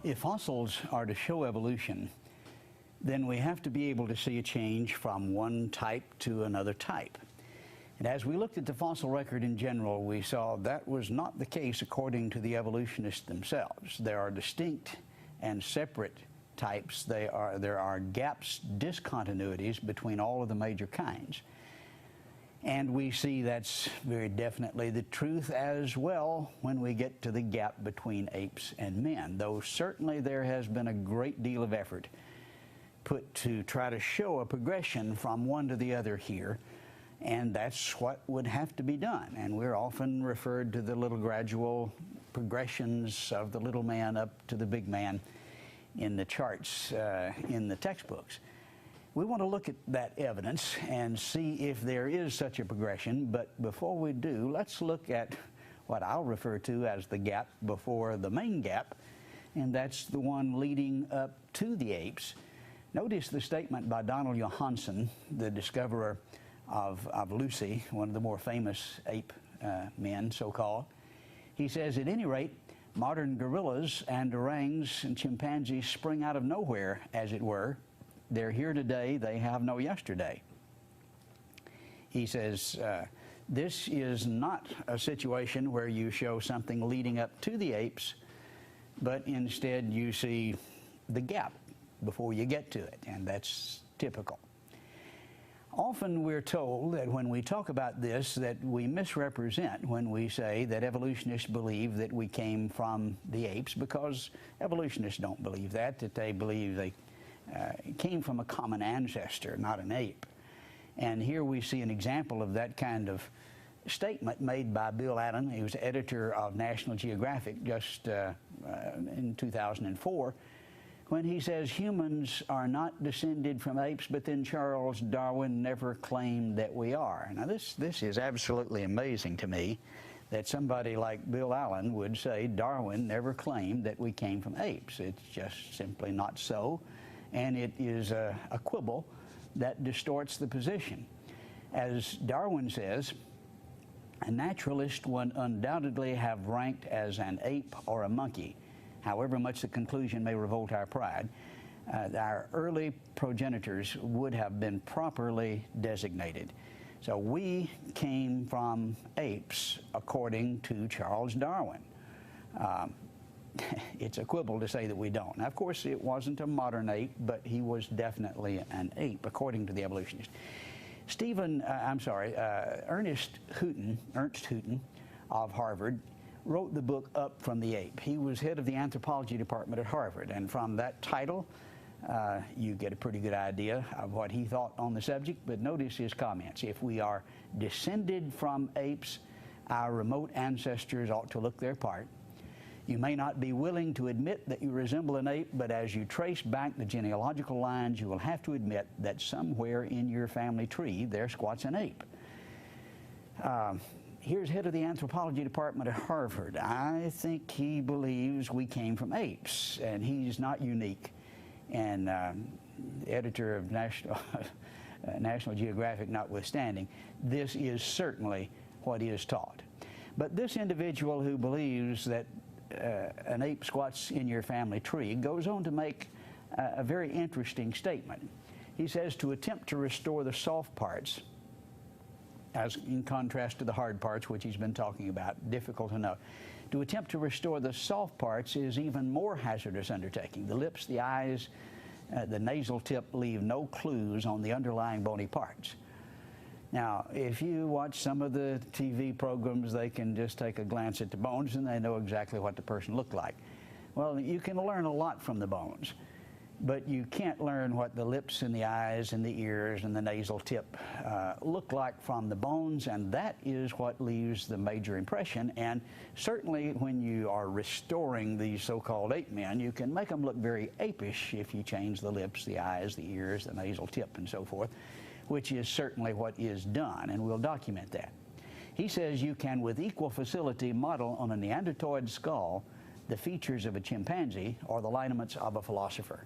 If fossils are to show evolution, then we have to be able to see a change from one type to another type. And as we looked at the fossil record in general, we saw that was not the case according to the evolutionists themselves. There are distinct and separate types. There are gaps, discontinuities between all of the major kinds. And we see that's very definitely the truth as well when we get to the gap between apes and men, though certainly there has been a great deal of effort put to try to show a progression from one to the other here, and that's what would have to be done. And we're often referred to the little gradual progressions of the little man up to the big man in the charts in the textbooks. We want to look at that evidence and see if there is such a progression, but before we do, let's look at what I'll refer to as the gap before the main gap, and that's the one leading up to the apes. Notice the statement by Donald Johanson, the discoverer of Lucy, one of the more famous ape men, so-called. He says, at any rate, modern gorillas and orangs and chimpanzees spring out of nowhere, as it were. They're here today, they have no yesterday. He says, this is not a situation where you show something leading up to the apes, but instead you see the gap before you get to it, and that's typical. Often we're told that when we talk about this that we misrepresent when we say that evolutionists believe that we came from the apes, because evolutionists don't believe that they believe they came from a common ancestor, not an ape. And here we see an example of that kind of statement made by Bill Allen. He was editor of National Geographic just in 2004, when he says humans are not descended from apes, but then Charles Darwin never claimed that we are. Now this is absolutely amazing to me, that somebody like Bill Allen would say Darwin never claimed that we came from apes. It's just simply not so, and it is a quibble that distorts the position. As Darwin says, a naturalist would undoubtedly have ranked as an ape or a monkey. However much the conclusion may revolt our pride, our early progenitors would have been properly designated. So we came from apes, according to Charles Darwin. It's a quibble to say that we don't. Now, of course, it wasn't a modern ape, but he was definitely an ape, according to the evolutionists. Ernst Houghton of Harvard wrote the book Up from the Ape. He was head of the anthropology department at Harvard, and from that title, you get a pretty good idea of what he thought on the subject, but notice his comments. If we are descended from apes, our remote ancestors ought to look their part. You may not be willing to admit that you resemble an ape, but as you trace back the genealogical lines, you will have to admit that somewhere in your family tree there squats an ape. Here's head of the anthropology department at Harvard. I think he believes we came from apes, and he's not unique. And editor of National Geographic notwithstanding, this is certainly what is taught. But this individual who believes that an ape squats in your family tree goes on to make a very interesting statement. He says, to attempt to restore the soft parts, as in contrast to the hard parts, which he's been talking about, difficult to know. To attempt to restore the soft parts is even more hazardous undertaking. The lips, the eyes, the nasal tip leave no clues on the underlying bony parts. Now, if you watch some of the TV programs, they can just take a glance at the bones and they know exactly what the person looked like. Well, you can learn a lot from the bones, but you can't learn what the lips and the eyes and the ears and the nasal tip look like from the bones, and that is what leaves the major impression. And certainly when you are restoring these so-called ape men, you can make them look very apish if you change the lips, the eyes, the ears, the nasal tip, and so forth, which is certainly what is done, and we'll document that. He says you can with equal facility model on a Neanderthaloid skull the features of a chimpanzee or the lineaments of a philosopher.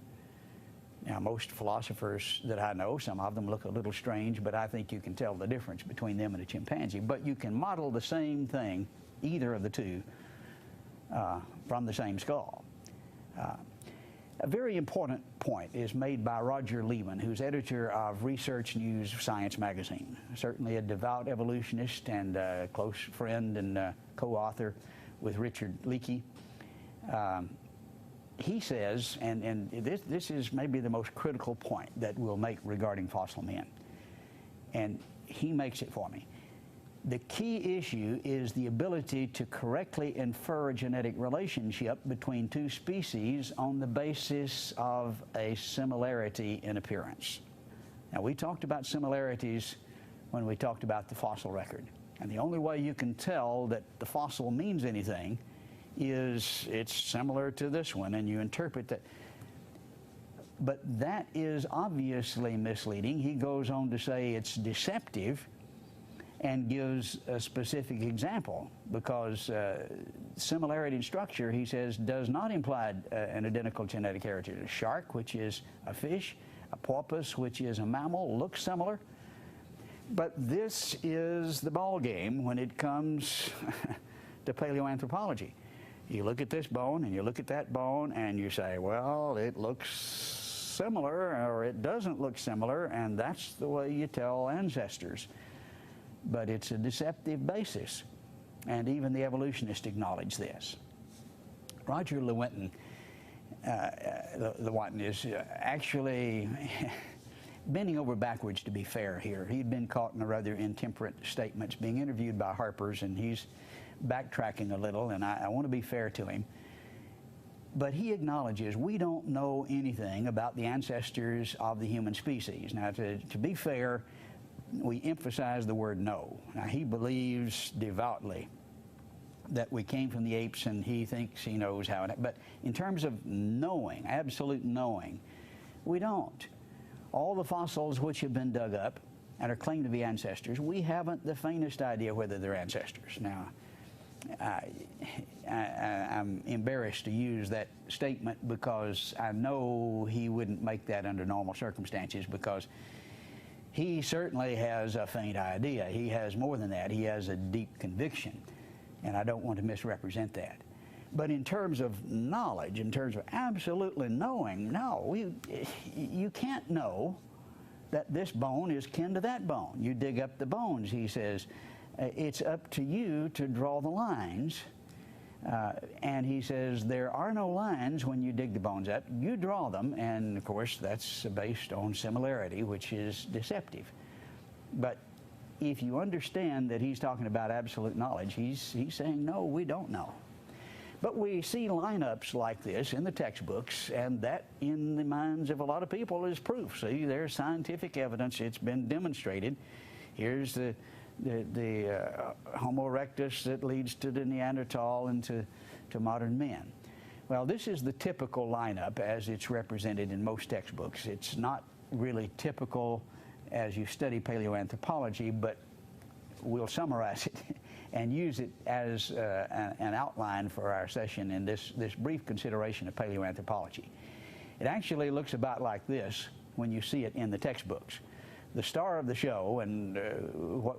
Now, most philosophers that I know, some of them look a little strange, but I think you can tell the difference between them and a chimpanzee. But you can model the same thing, either of the two, from the same skull. A very important point is made by Roger Lehman, who's editor of Research News Science magazine, certainly a devout evolutionist and a close friend and co-author with Richard Leakey. He says, and this is maybe the most critical point that we'll make regarding fossil men, and he makes it for me. The key issue is the ability to correctly infer a genetic relationship between two species on the basis of a similarity in appearance. Now, we talked about similarities when we talked about the fossil record. And the only way you can tell that the fossil means anything is it's similar to this one, and you interpret that. But that is obviously misleading. He goes on to say it's deceptive and gives a specific example, because similarity in structure, he says, does not imply an identical genetic heritage. A shark, which is a fish, a porpoise, which is a mammal, looks similar. But this is the ball game when it comes to paleoanthropology. You look at this bone and you look at that bone and you say, well, it looks similar or it doesn't look similar, and that's the way you tell ancestors. But it's a deceptive basis, and even the evolutionists acknowledge this. Roger Lewontin is actually bending over backwards, to be fair here. He'd been caught in a rather intemperate statements, being interviewed by Harper's, and he's backtracking a little, and I want to be fair to him. But he acknowledges we don't know anything about the ancestors of the human species. Now, to be fair, we emphasize the word no. Now, he believes devoutly that we came from the apes, and he thinks he knows how it, but in terms of knowing, absolute knowing, we don't. All the fossils which have been dug up and are claimed to be ancestors, we haven't the faintest idea whether they're ancestors. Now, I'm embarrassed to use that statement because I know he wouldn't make that under normal circumstances, because he certainly has a faint idea. He has more than that. He has a deep conviction, and I don't want to misrepresent that. But in terms of knowledge, in terms of absolutely knowing, no, you can't know that this bone is kin to that bone. You dig up the bones, he says. It's up to you to draw the lines. And he says there are no lines when you dig the bones up. You draw them, and of course that's based on similarity, which is deceptive. But if you understand that he's talking about absolute knowledge, he's saying, no, we don't know. But we see lineups like this in the textbooks, and that in the minds of a lot of people is proof. See, there's scientific evidence. It's been demonstrated. Here's the Homo erectus that leads to the Neanderthal and to modern men. Well, this is the typical lineup as it's represented in most textbooks. It's not really typical as you study paleoanthropology, but we'll summarize it and use it as an outline for our session in this brief consideration of paleoanthropology. It actually looks about like this when you see it in the textbooks. The star of the show, and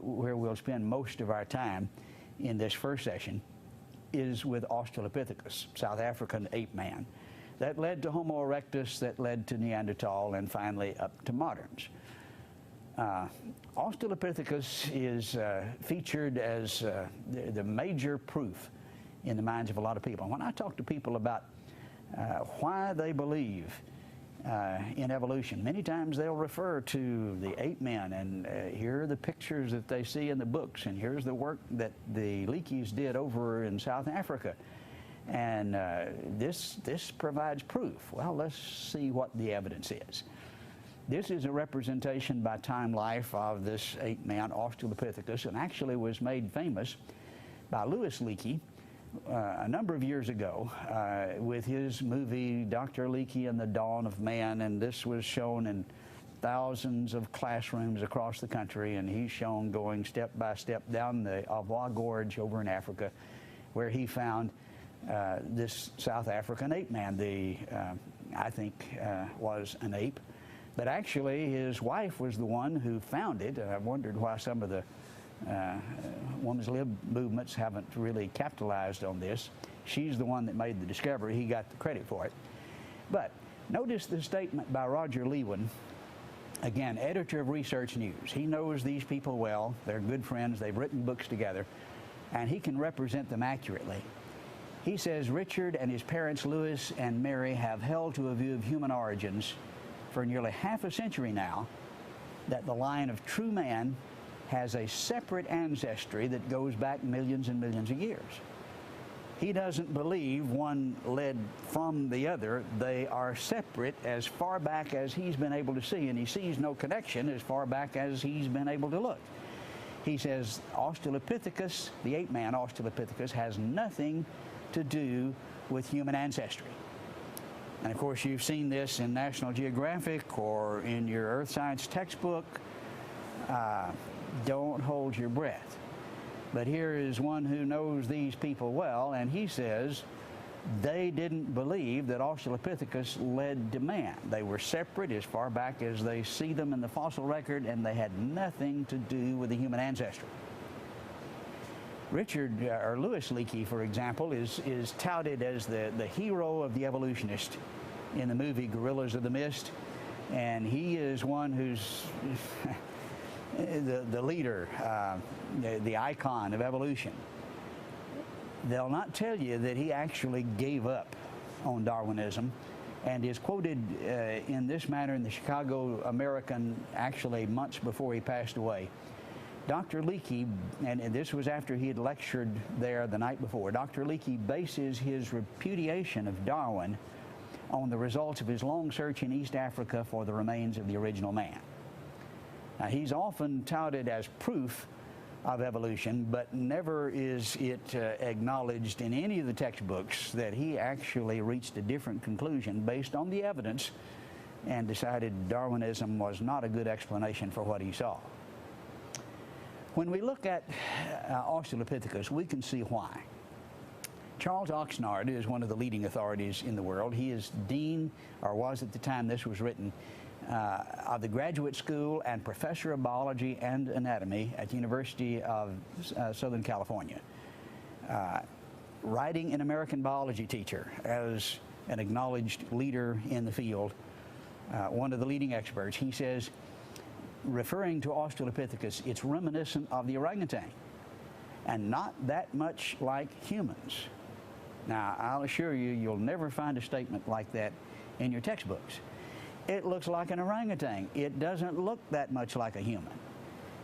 where we'll spend most of our time in this first session, is with Australopithecus, South African ape man. That led to Homo erectus, that led to Neanderthal, and finally up to moderns. Australopithecus is featured as the major proof in the minds of a lot of people. And when I talk to people about why they believe in evolution, many times they'll refer to the ape men, and here are the pictures that they see in the books, and here's the work that the Leakeys did over in South Africa, and this provides proof. Well, let's see what the evidence is. This is a representation by Time Life of this ape man, Australopithecus, and actually was made famous by Louis Leakey a number of years ago with his movie Dr. Leakey and the Dawn of Man, and this was shown in thousands of classrooms across the country, and he's shown going step by step down the Avois Gorge over in Africa, where he found this South African ape man. I think was an ape, but actually his wife was the one who found it, and I've wondered why some of the women's lib movements haven't really capitalized on this. She's the one that made the discovery. He got the credit for it. But notice the statement by Roger Lewin, again, editor of Research News. He knows these people well. They're good friends. They've written books together, and he can represent them accurately. He says Richard and his parents, Louis and Mary, have held to a view of human origins for nearly half a century now, that the line of true man has a separate ancestry that goes back millions and millions of years. He doesn't believe one led from the other. They are separate as far back as he's been able to see, and he sees no connection as far back as he's been able to look. He says Australopithecus, the ape man Australopithecus, has nothing to do with human ancestry. And of course, you've seen this in National Geographic or in your earth science textbook. Don't hold your breath. But here is one who knows these people well, and he says they didn't believe that Australopithecus led to man. They were separate as far back as they see them in the fossil record, and they had nothing to do with the human ancestry. Louis Leakey, for example, is touted as the hero of the evolutionist in the movie Gorillas of the Mist, and he is one who's the leader, the icon of evolution. They'll not tell you that he actually gave up on Darwinism, and is quoted in this manner in the Chicago American, actually months before he passed away. Dr. Leakey, and this was after he had lectured there the night before, Dr. Leakey bases his repudiation of Darwin on the results of his long search in East Africa for the remains of the original man. Now, he's often touted as proof of evolution, but never is it acknowledged in any of the textbooks that he actually reached a different conclusion based on the evidence and decided Darwinism was not a good explanation for what he saw. When we look at Australopithecus, we can see why. Charles Oxnard is one of the leading authorities in the world. He is dean, or was at the time this was written, of the graduate school and professor of biology and anatomy at the University of Southern California. Writing an American biology teacher as an acknowledged leader in the field, one of the leading experts, he says, referring to Australopithecus, it's reminiscent of the orangutan and not that much like humans. Now, I'll assure you, you'll never find a statement like that in your textbooks. It looks like an orangutan. It doesn't look that much like a human.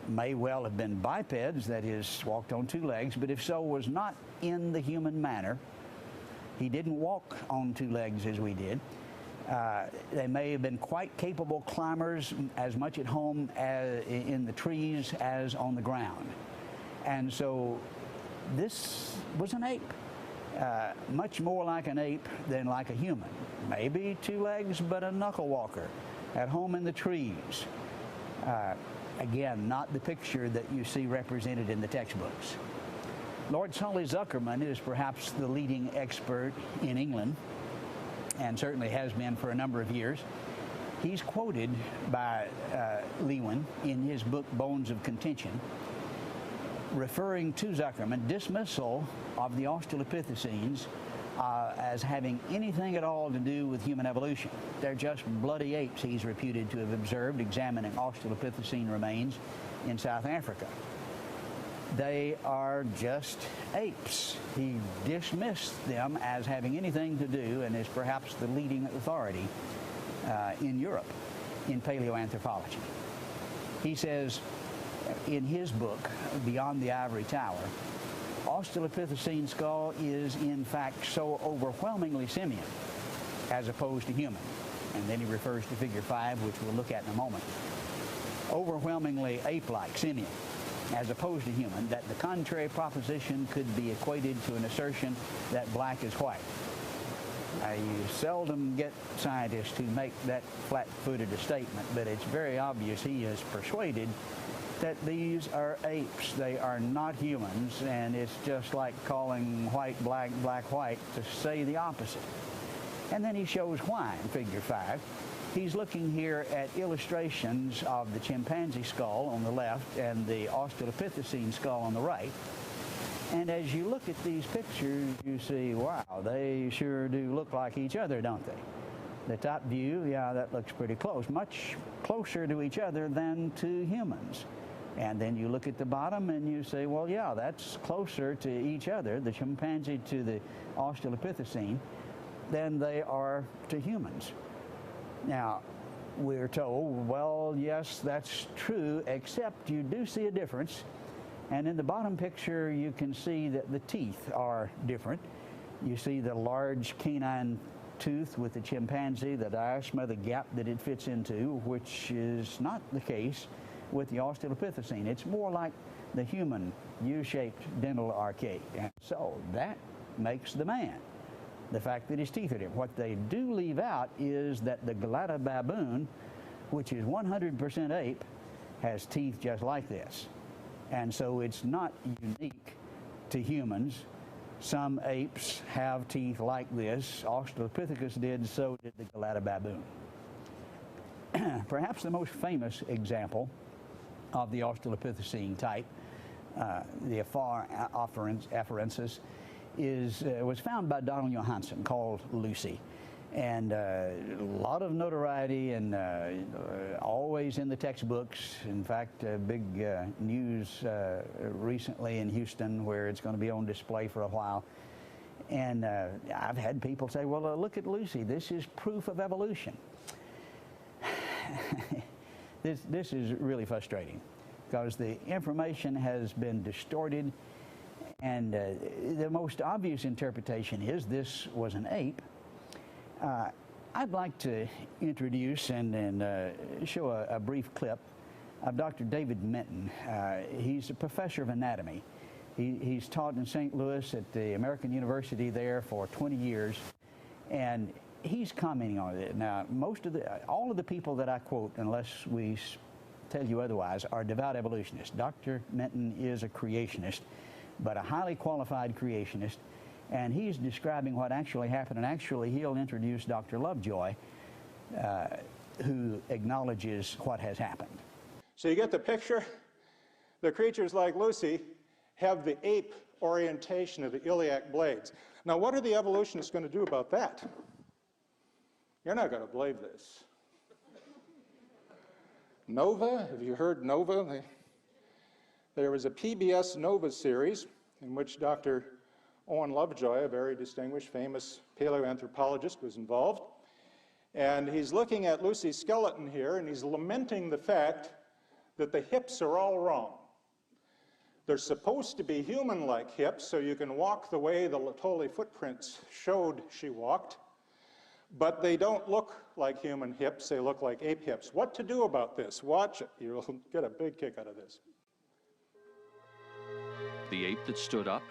May well have been bipeds, that is, walked on two legs, but if so, was not in the human manner. He didn't walk on two legs as we did. They may have been quite capable climbers, as much at home as in the trees as on the ground. And so this was an ape, much more like an ape than like a human. Maybe two legs, but a knuckle walker, at home in the trees. Again, not the picture that you see represented in the textbooks. Lord Sully Zuckerman is perhaps the leading expert in England, and certainly has been for a number of years. He's quoted by Lewin in his book Bones of Contention, referring to Zuckerman, dismissal of the Australopithecines as having anything at all to do with human evolution. They're just bloody apes, he's reputed to have observed examining Australopithecine remains in South Africa. They are just apes. He dismissed them as having anything to do, and is perhaps the leading authority in Europe in paleoanthropology. He says in his book, Beyond the Ivory Tower, Australopithecine skull is in fact so overwhelmingly simian as opposed to human. And then he refers to figure 5, which we'll look at in a moment. Overwhelmingly ape-like, simian, as opposed to human, that the contrary proposition could be equated to an assertion that black is white. You seldom get scientists who make that flat-footed a statement, but it's very obvious he is persuaded that these are apes. They are not humans, and it's just like calling white black, black white to say the opposite. And then he shows why in figure 5. He's looking here at illustrations of the chimpanzee skull on the left and the Australopithecine skull on the right. And as you look at these pictures, you see, wow, they sure do look like each other, don't they? The top view, yeah, that looks pretty close, much closer to each other than to humans. And then you look at the bottom and you say, well, yeah, that's closer to each other, the chimpanzee to the Australopithecine, than they are to humans. Now, we're told, well, yes, that's true, except you do see a difference. And in the bottom picture, you can see that the teeth are different. You see the large canine tooth with the chimpanzee, the diastema, the gap that it fits into, which is not the case with the Australopithecine. It's more like the human U-shaped dental arcade. And so that makes the man, the fact that his teeth are different. What they do leave out is that the Galata baboon, which is 100% ape, has teeth just like this. And so it's not unique to humans. Some apes have teeth like this. Australopithecus did, so did the Galata baboon. Perhaps the most famous example of the Australopithecine type, the Afar afarensis, was found by Donald Johansen, called Lucy. And a lot of notoriety and always in the textbooks. In fact, big news recently in Houston where it's going to be on display for a while. And I've had people say, well, look at Lucy. This is proof of evolution. This is really frustrating because the information has been distorted. And the most obvious interpretation is this was an ape. I'd like to introduce and show a brief clip of Dr. David Minton. He's a professor of anatomy. He's taught in St. Louis at the American University there for 20 years, and he's commenting on it. Now, all of the people that I quote, unless we tell you otherwise, are devout evolutionists. Dr. Minton is a creationist, but a highly qualified creationist. And he's describing what actually happened, and actually he'll introduce Dr. Lovejoy, who acknowledges what has happened. So you get the picture? The creatures like Lucy have the ape orientation of the iliac blades. Now, what are the evolutionists going to do about that? You're not going to believe this. Nova, have you heard Nova? There was a PBS Nova series in which Dr. Owen Lovejoy, a very distinguished, famous paleoanthropologist, was involved. And he's looking at Lucy's skeleton here, and he's lamenting the fact that the hips are all wrong. They're supposed to be human-like hips, so you can walk the way the Latole footprints showed she walked, but they don't look like human hips, they look like ape hips. What to do about this? Watch it. You'll get a big kick out of this. The ape that stood up,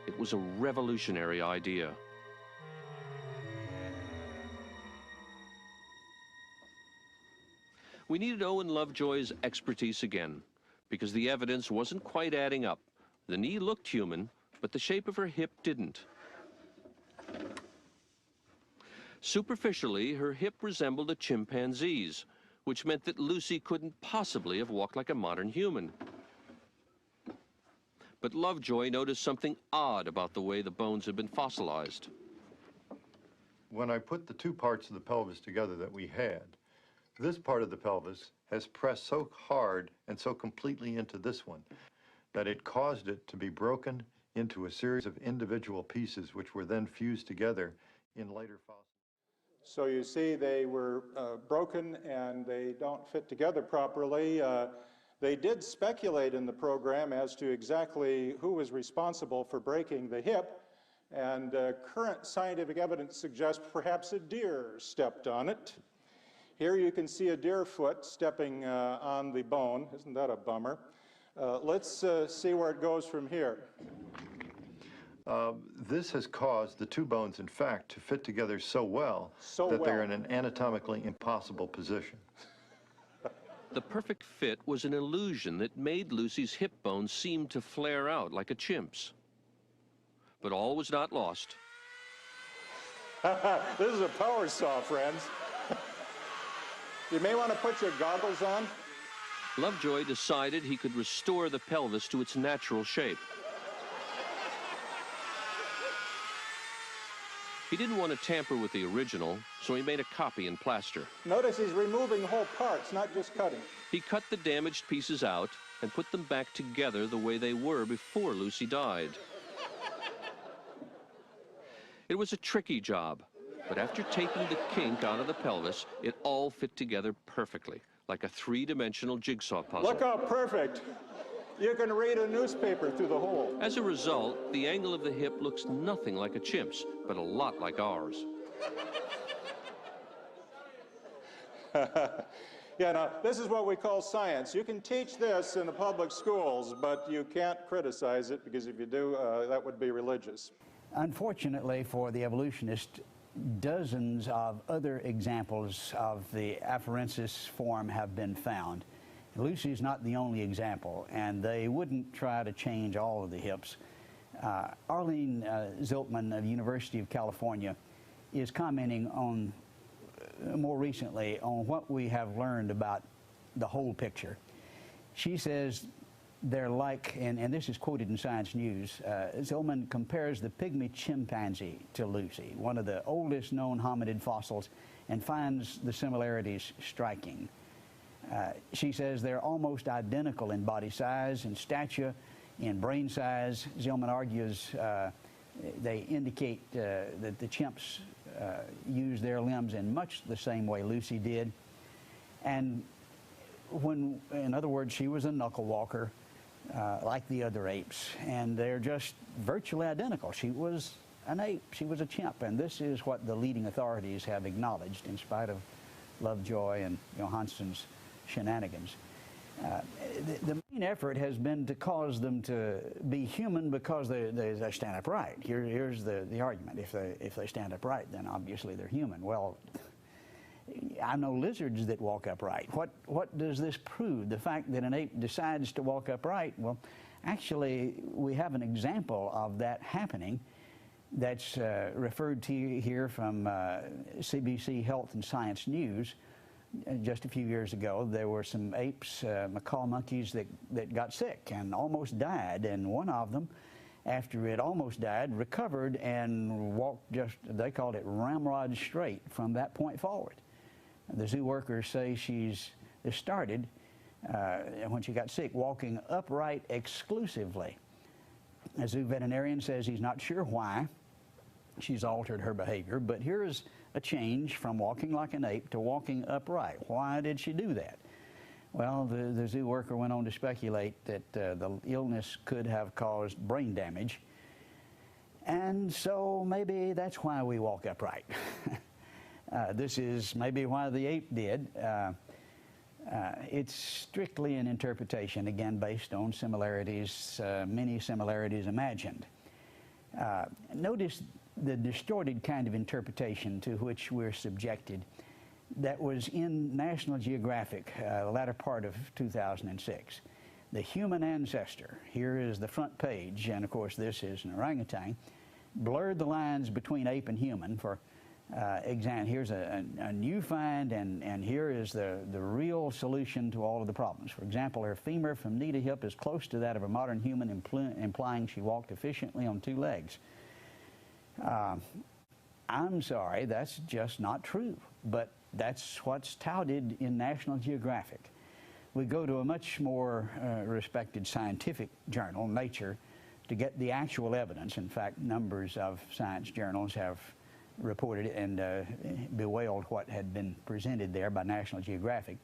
it was a revolutionary idea. We needed Owen Lovejoy's expertise again, because the evidence wasn't quite adding up. The knee looked human, but the shape of her hip didn't. Superficially, her hip resembled a chimpanzee's, which meant that Lucy couldn't possibly have walked like a modern human. But Lovejoy noticed something odd about the way the bones had been fossilized. When I put the two parts of the pelvis together that we had, this part of the pelvis has pressed so hard and so completely into this one that it caused it to be broken into a series of individual pieces which were then fused together in later fossils. So you see they were broken and they don't fit together properly. They did speculate in the program as to exactly who was responsible for breaking the hip, and current scientific evidence suggests perhaps a deer stepped on it. Here you can see a deer foot stepping on the bone. Isn't that a bummer? Let's see where it goes from here. This has caused the two bones, in fact, to fit together so well that they're in an anatomically impossible position. The perfect fit was an illusion that made Lucy's hip bones seem to flare out like a chimp's. But all was not lost. This is a power saw, friends. You may want to put your goggles on. Lovejoy decided he could restore the pelvis to its natural shape. He didn't want to tamper with the original, so he made a copy in plaster. Notice he's removing whole parts, not just cutting. He cut the damaged pieces out and put them back together the way they were before Lucy died. It was a tricky job, but after taking the kink out of the pelvis, it all fit together perfectly, like a three-dimensional jigsaw puzzle. Look how perfect. You can read a newspaper through the hole. As a result, the angle of the hip looks nothing like a chimp's, but a lot like ours. Yeah, now, this is what we call science. You can teach this in the public schools, but you can't criticize it, because if you do, that would be religious. Unfortunately for the evolutionist, dozens of other examples of the afarensis form have been found. Lucy's not the only example, and they wouldn't try to change all of the hips. Arlene Ziltman of the University of California is commenting on, more recently, on what we have learned about the whole picture. She says they're like, and this is quoted in Science News, Ziltman compares the pygmy chimpanzee to Lucy, one of the oldest known hominid fossils, and finds the similarities striking. She says they're almost identical in body size, in stature, in brain size. Ziltman argues they indicate that the chimps use their limbs in much the same way Lucy did. And when, in other words, she was a knuckle walker like the other apes, and they're just virtually identical. She was an ape, she was a chimp, and this is what the leading authorities have acknowledged in spite of Lovejoy and Johansson's shenanigans. The main effort has been to cause them to be human because they stand upright. Here's the argument. If they stand upright, then obviously they're human. Well, I know lizards that walk upright. What does this prove? The fact that an ape decides to walk upright? Well, actually, we have an example of that happening that's referred to here from CBC Health and Science News. Just a few years ago, there were some apes, macaw monkeys, that got sick and almost died, and one of them, after it almost died, recovered and walked just, they called it ramrod straight from that point forward. The zoo workers say this started when she got sick, walking upright exclusively. A zoo veterinarian says he's not sure why she's altered her behavior, but here is a change from walking like an ape to walking upright. Why did she do that? Well, the zoo worker went on to speculate that the illness could have caused brain damage, and so maybe that's why we walk upright. This is maybe why the ape did. It's strictly an interpretation, again, based on similarities, many similarities imagined. Notice the distorted kind of interpretation to which we're subjected that was in National Geographic, the latter part of 2006. The human ancestor, here is the front page, and of course this is an orangutan, blurred the lines between ape and human for example. Here's a new find, and here is the real solution to all of the problems. For example, her femur from knee to hip is close to that of a modern human, implying she walked efficiently on two legs. I'm sorry, that's just not true, but that's what's touted in National Geographic. We go to a much more respected scientific journal, Nature, to get the actual evidence. In fact, numbers of science journals have reported and bewailed what had been presented there by National Geographic.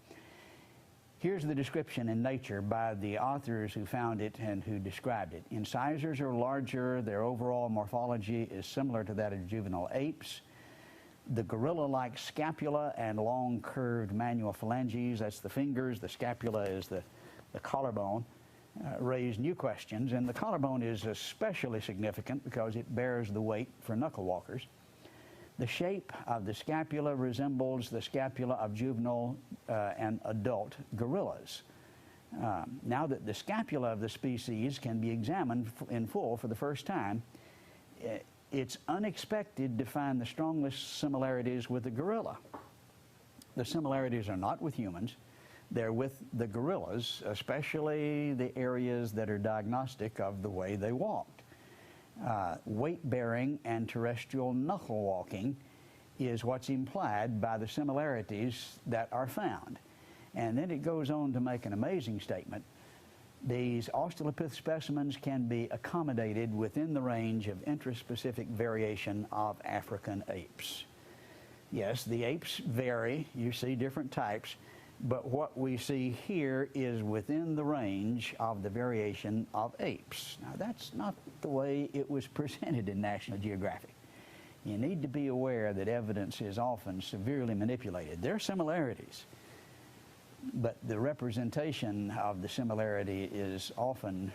Here's the description in Nature by the authors who found it and who described it. Incisors are larger, their overall morphology is similar to that of juvenile apes. The gorilla-like scapula and long curved manual phalanges, that's the fingers, the scapula is the collarbone, raise new questions, and the collarbone is especially significant because it bears the weight for knuckle walkers. The shape of the scapula resembles the scapula of juvenile and adult gorillas. Now that the scapula of the species can be examined in full for the first time, it's unexpected to find the strongest similarities with the gorilla. The similarities are not with humans, they're with the gorillas, especially the areas that are diagnostic of the way they walked. weight-bearing and terrestrial knuckle walking is what's implied by the similarities that are found. And then it goes on to make an amazing statement. These Australopith specimens can be accommodated within the range of intraspecific variation of African apes. Yes, the apes vary. You see different types. But what we see here is within the range of the variation of apes. Now, that's not the way it was presented in National Geographic. You need to be aware that evidence is often severely manipulated. There are similarities, but the representation of the similarity is often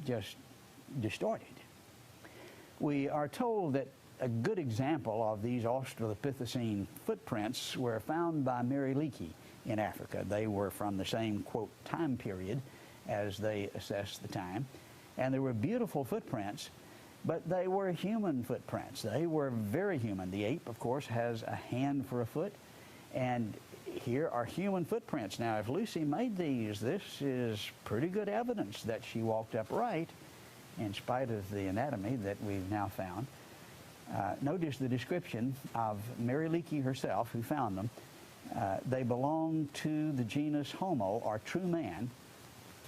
just distorted. We are told that a good example of these Australopithecine footprints were found by Mary Leakey in Africa. They were from the same, quote, time period as they assessed the time. And they were beautiful footprints, but they were human footprints. They were very human. The ape, of course, has a hand for a foot, and here are human footprints. Now, if Lucy made these, this is pretty good evidence that she walked upright in spite of the anatomy that we've now found. Notice the description of Mary Leakey herself, who found them. They belong to the genus Homo, or true man,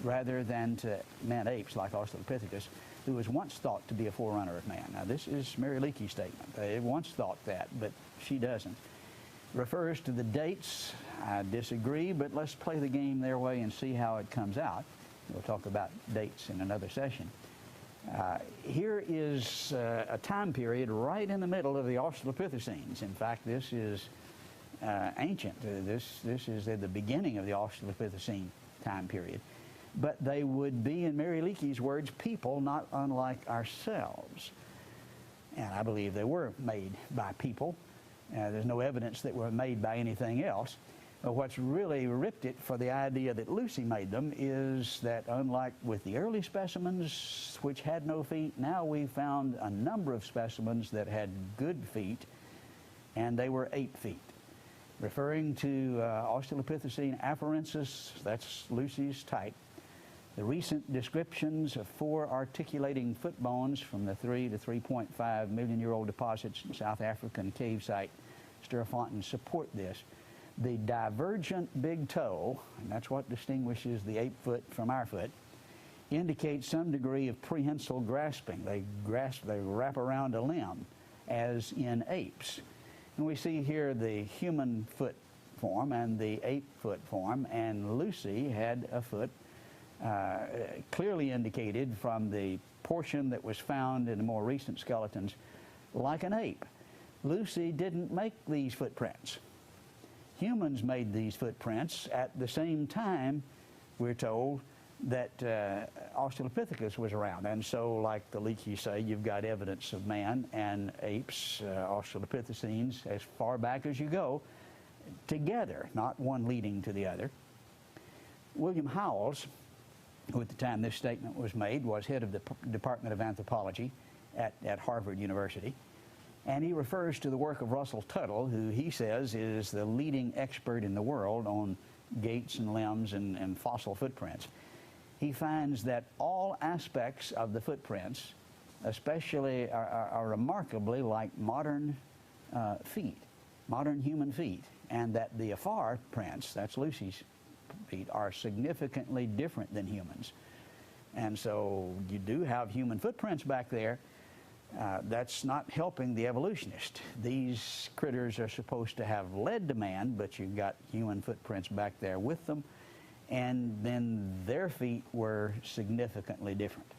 rather than to man-apes like Australopithecus, who was once thought to be a forerunner of man. Now, this is Mary Leakey's statement. They once thought that, but she doesn't. Refers to the dates. I disagree, but let's play the game their way and see how it comes out. We'll talk about dates in another session. Here is a time period right in the middle of the Australopithecines. In fact, this is ancient. This is at the beginning of the Australopithecine time period. But they would be, in Mary Leakey's words, people not unlike ourselves. And I believe they were made by people. There's no evidence that were made by anything else. But what's really ripped it for the idea that Lucy made them is that, unlike with the early specimens, which had no feet, now we found a number of specimens that had good feet, and they were 8 feet. Referring to Australopithecine afarensis, that's Lucy's type. The recent descriptions of 4 articulating foot bones from the 3 to 3.5 million-year-old deposits in South African cave site Sturfontein support this. The divergent big toe, and that's what distinguishes the ape foot from our foot, indicates some degree of prehensile grasping. They wrap around a limb, as in apes. And we see here the human foot form and the ape foot form, and Lucy had a foot clearly indicated from the portion that was found in the more recent skeletons like an ape. Lucy didn't make these footprints. Humans made these footprints at the same time, we're told, that Australopithecus was around. And so, like the Leakeys say, you've got evidence of man and apes, Australopithecines, as far back as you go, together, not one leading to the other. William Howells, who at the time this statement was made, was head of the Department of Anthropology at Harvard University. And he refers to the work of Russell Tuttle, who he says is the leading expert in the world on gaits and limbs and fossil footprints. He finds that all aspects of the footprints, especially, are remarkably like modern feet, modern human feet, and that the afar prints, that's Lucy's feet, are significantly different than humans. And so you do have human footprints back there. That's not helping the evolutionist. These critters are supposed to have led to man, but you've got human footprints back there with them, and then their feet were significantly different.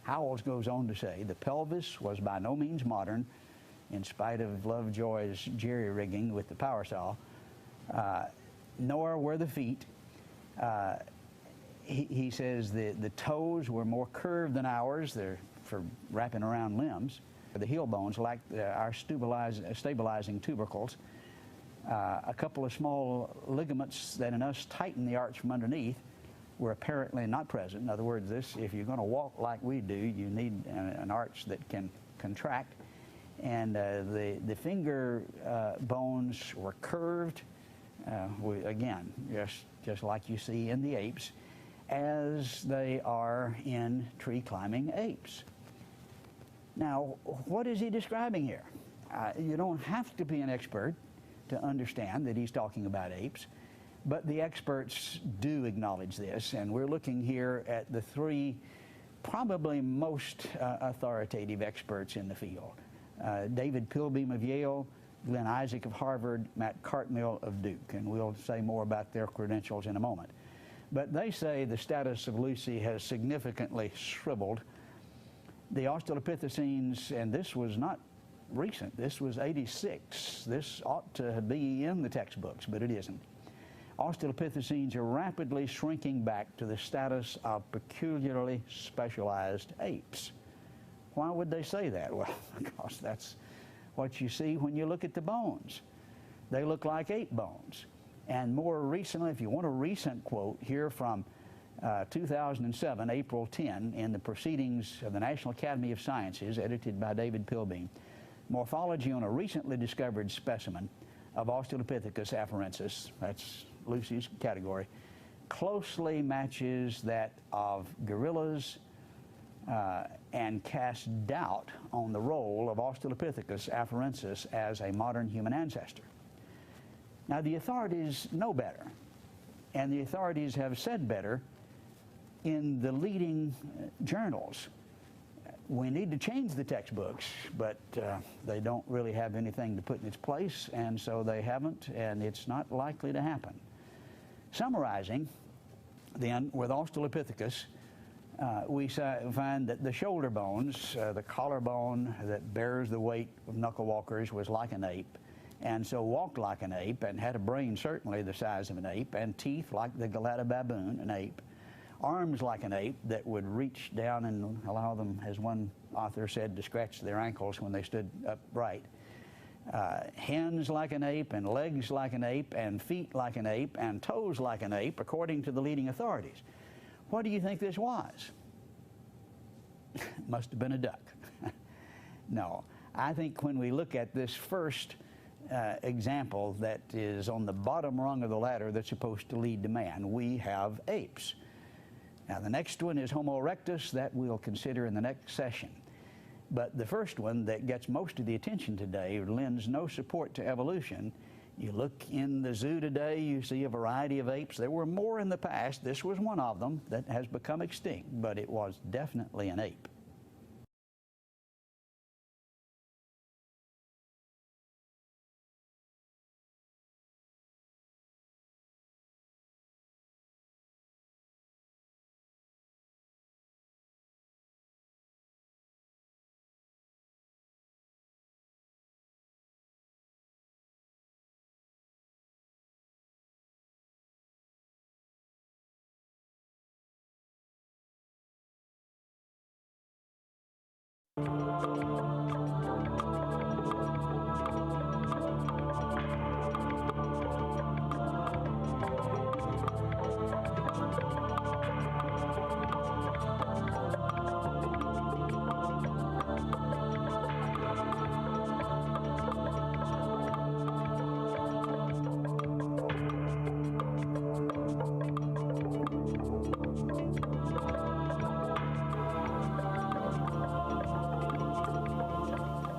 Howells goes on to say the pelvis was by no means modern, in spite of Lovejoy's jerry-rigging with the power saw, nor were the feet. He says the toes were more curved than ours. They're for wrapping around limbs. The heel bones lacked our stabilizing tubercles. A couple of small ligaments that in us tighten the arch from underneath were apparently not present. In other words, if you're going to walk like we do, you need an arch that can contract. And the finger bones were curved, again, just like you see in the apes, as they are in tree-climbing apes. Now, what is he describing here? You don't have to be an expert to understand that he's talking about apes, but the experts do acknowledge this, and we're looking here at the three probably most authoritative experts in the field. David Pilbeam of Yale, Glenn Isaac of Harvard, Matt Cartmill of Duke, and we'll say more about their credentials in a moment. But they say the status of Lucy has significantly shriveled. The Australopithecines, and this was not recent, this was 86. This ought to be in the textbooks, but it isn't. Australopithecines are rapidly shrinking back to the status of peculiarly specialized apes. Why would they say that? Well, because that's what you see when you look at the bones. They look like ape bones. And more recently, if you want a recent quote here from 2007, April 10, in the Proceedings of the National Academy of Sciences, edited by David Pilbeam, morphology on a recently discovered specimen of Australopithecus afarensis, that's Lucy's category, closely matches that of gorillas and casts doubt on the role of Australopithecus afarensis as a modern human ancestor. Now, the authorities know better, and the authorities have said better in the leading journals. We need to change the textbooks, but they don't really have anything to put in its place, and so they haven't, and it's not likely to happen. Summarizing, then, with Australopithecus, we find that the shoulder bones, the collarbone that bears the weight of knuckle walkers, was like an ape, and so walked like an ape, and had a brain certainly the size of an ape, and teeth like the Galata baboon, an ape, arms like an ape that would reach down and allow them, as one author said, to scratch their ankles when they stood upright. Hands like an ape, and legs like an ape, and feet like an ape, and toes like an ape, according to the leading authorities. What do you think this was? Must have been a duck. No, I think when we look at this first example that is on the bottom rung of the ladder that's supposed to lead to man, we have apes. Now, the next one is Homo erectus, that we'll consider in the next session. But the first one that gets most of the attention today lends no support to evolution. You look in the zoo today, you see a variety of apes. There were more in the past. This was one of them that has become extinct, but it was definitely an ape.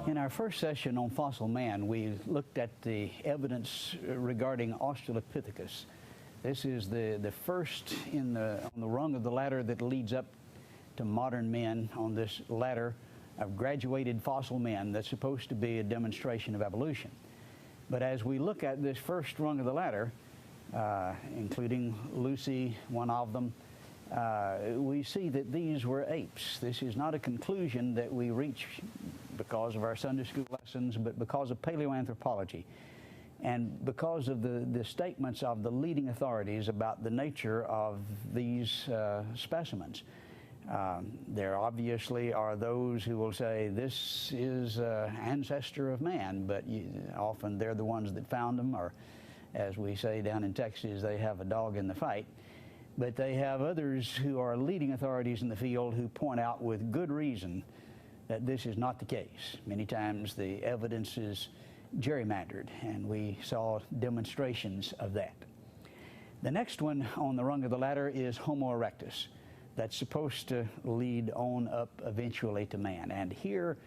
In our first session on fossil man, we looked at the evidence regarding Australopithecus. This is the first on the rung of the ladder that leads up to modern men on this ladder of graduated fossil men that's supposed to be a demonstration of evolution. But as we look at this first rung of the ladder, including Lucy, one of them, we see that these were apes. This is not a conclusion that we reach because of our Sunday school lessons, but because of paleoanthropology and because of the statements of the leading authorities about the nature of these specimens. There obviously are those who will say this is an ancestor of man, but often they're the ones that found them, or as we say down in Texas, they have a dog in the fight. But they have others who are leading authorities in the field who point out with good reason that this is not the case. Many times the evidence is gerrymandered, and we saw demonstrations of that. The next one on the rung of the ladder is Homo erectus. that's supposed to lead on up eventually to man. And here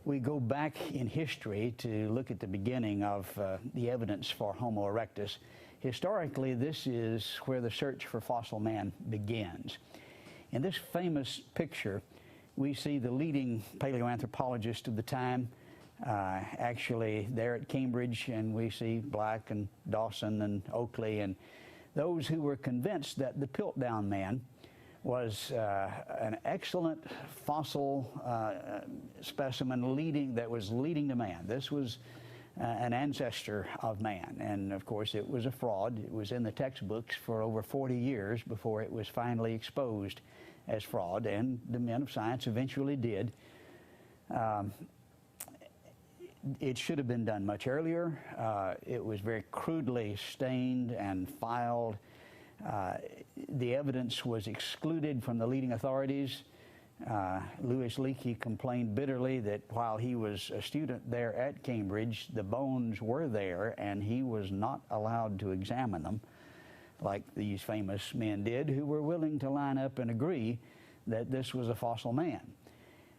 we go back in history to look at the beginning of the evidence for Homo erectus. Historically, this is where the search for fossil man begins. In this famous picture, we see the leading paleoanthropologist of the time, actually there at Cambridge, and we see Black and Dawson and Oakley and those who were convinced that the Piltdown man was an excellent fossil specimen that was leading to man. This was an ancestor of man, and of course it was a fraud. It was in the textbooks for over 40 years before it was finally exposed as fraud, and the men of science eventually did. It should have been done much earlier. It was very crudely stained and filed. The evidence was excluded from the leading authorities. Louis Leakey complained bitterly that while he was a student there at Cambridge, the bones were there and he was not allowed to examine them like these famous men did, who were willing to line up and agree that this was a fossil man.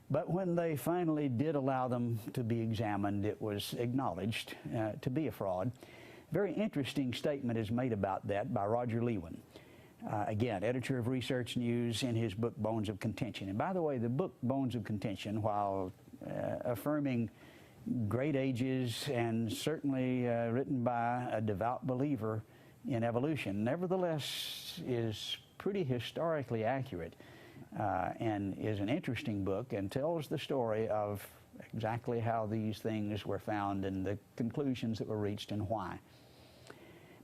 But when they finally did allow them to be examined, it was acknowledged to be a fraud. Very interesting statement is made about that by Roger Lewin. Again, editor of Research News, in his book Bones of Contention. And by the way, the book Bones of Contention, while affirming great ages and certainly written by a devout believer in evolution, nevertheless is pretty historically accurate and is an interesting book and tells the story of exactly how these things were found and the conclusions that were reached and why.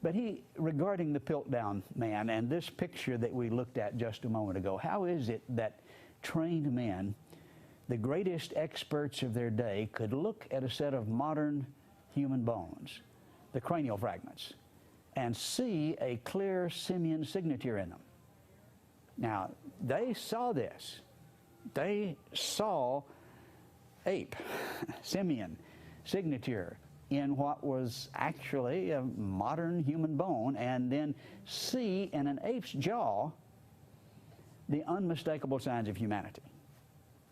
But regarding the Piltdown man and this picture that we looked at just a moment ago, how is it that trained men, the greatest experts of their day, could look at a set of modern human bones, the cranial fragments, and see a clear simian signature in them? Now, they saw this. They saw ape, simian signature in what was actually a modern human bone, and then see in an ape's jaw the unmistakable signs of humanity.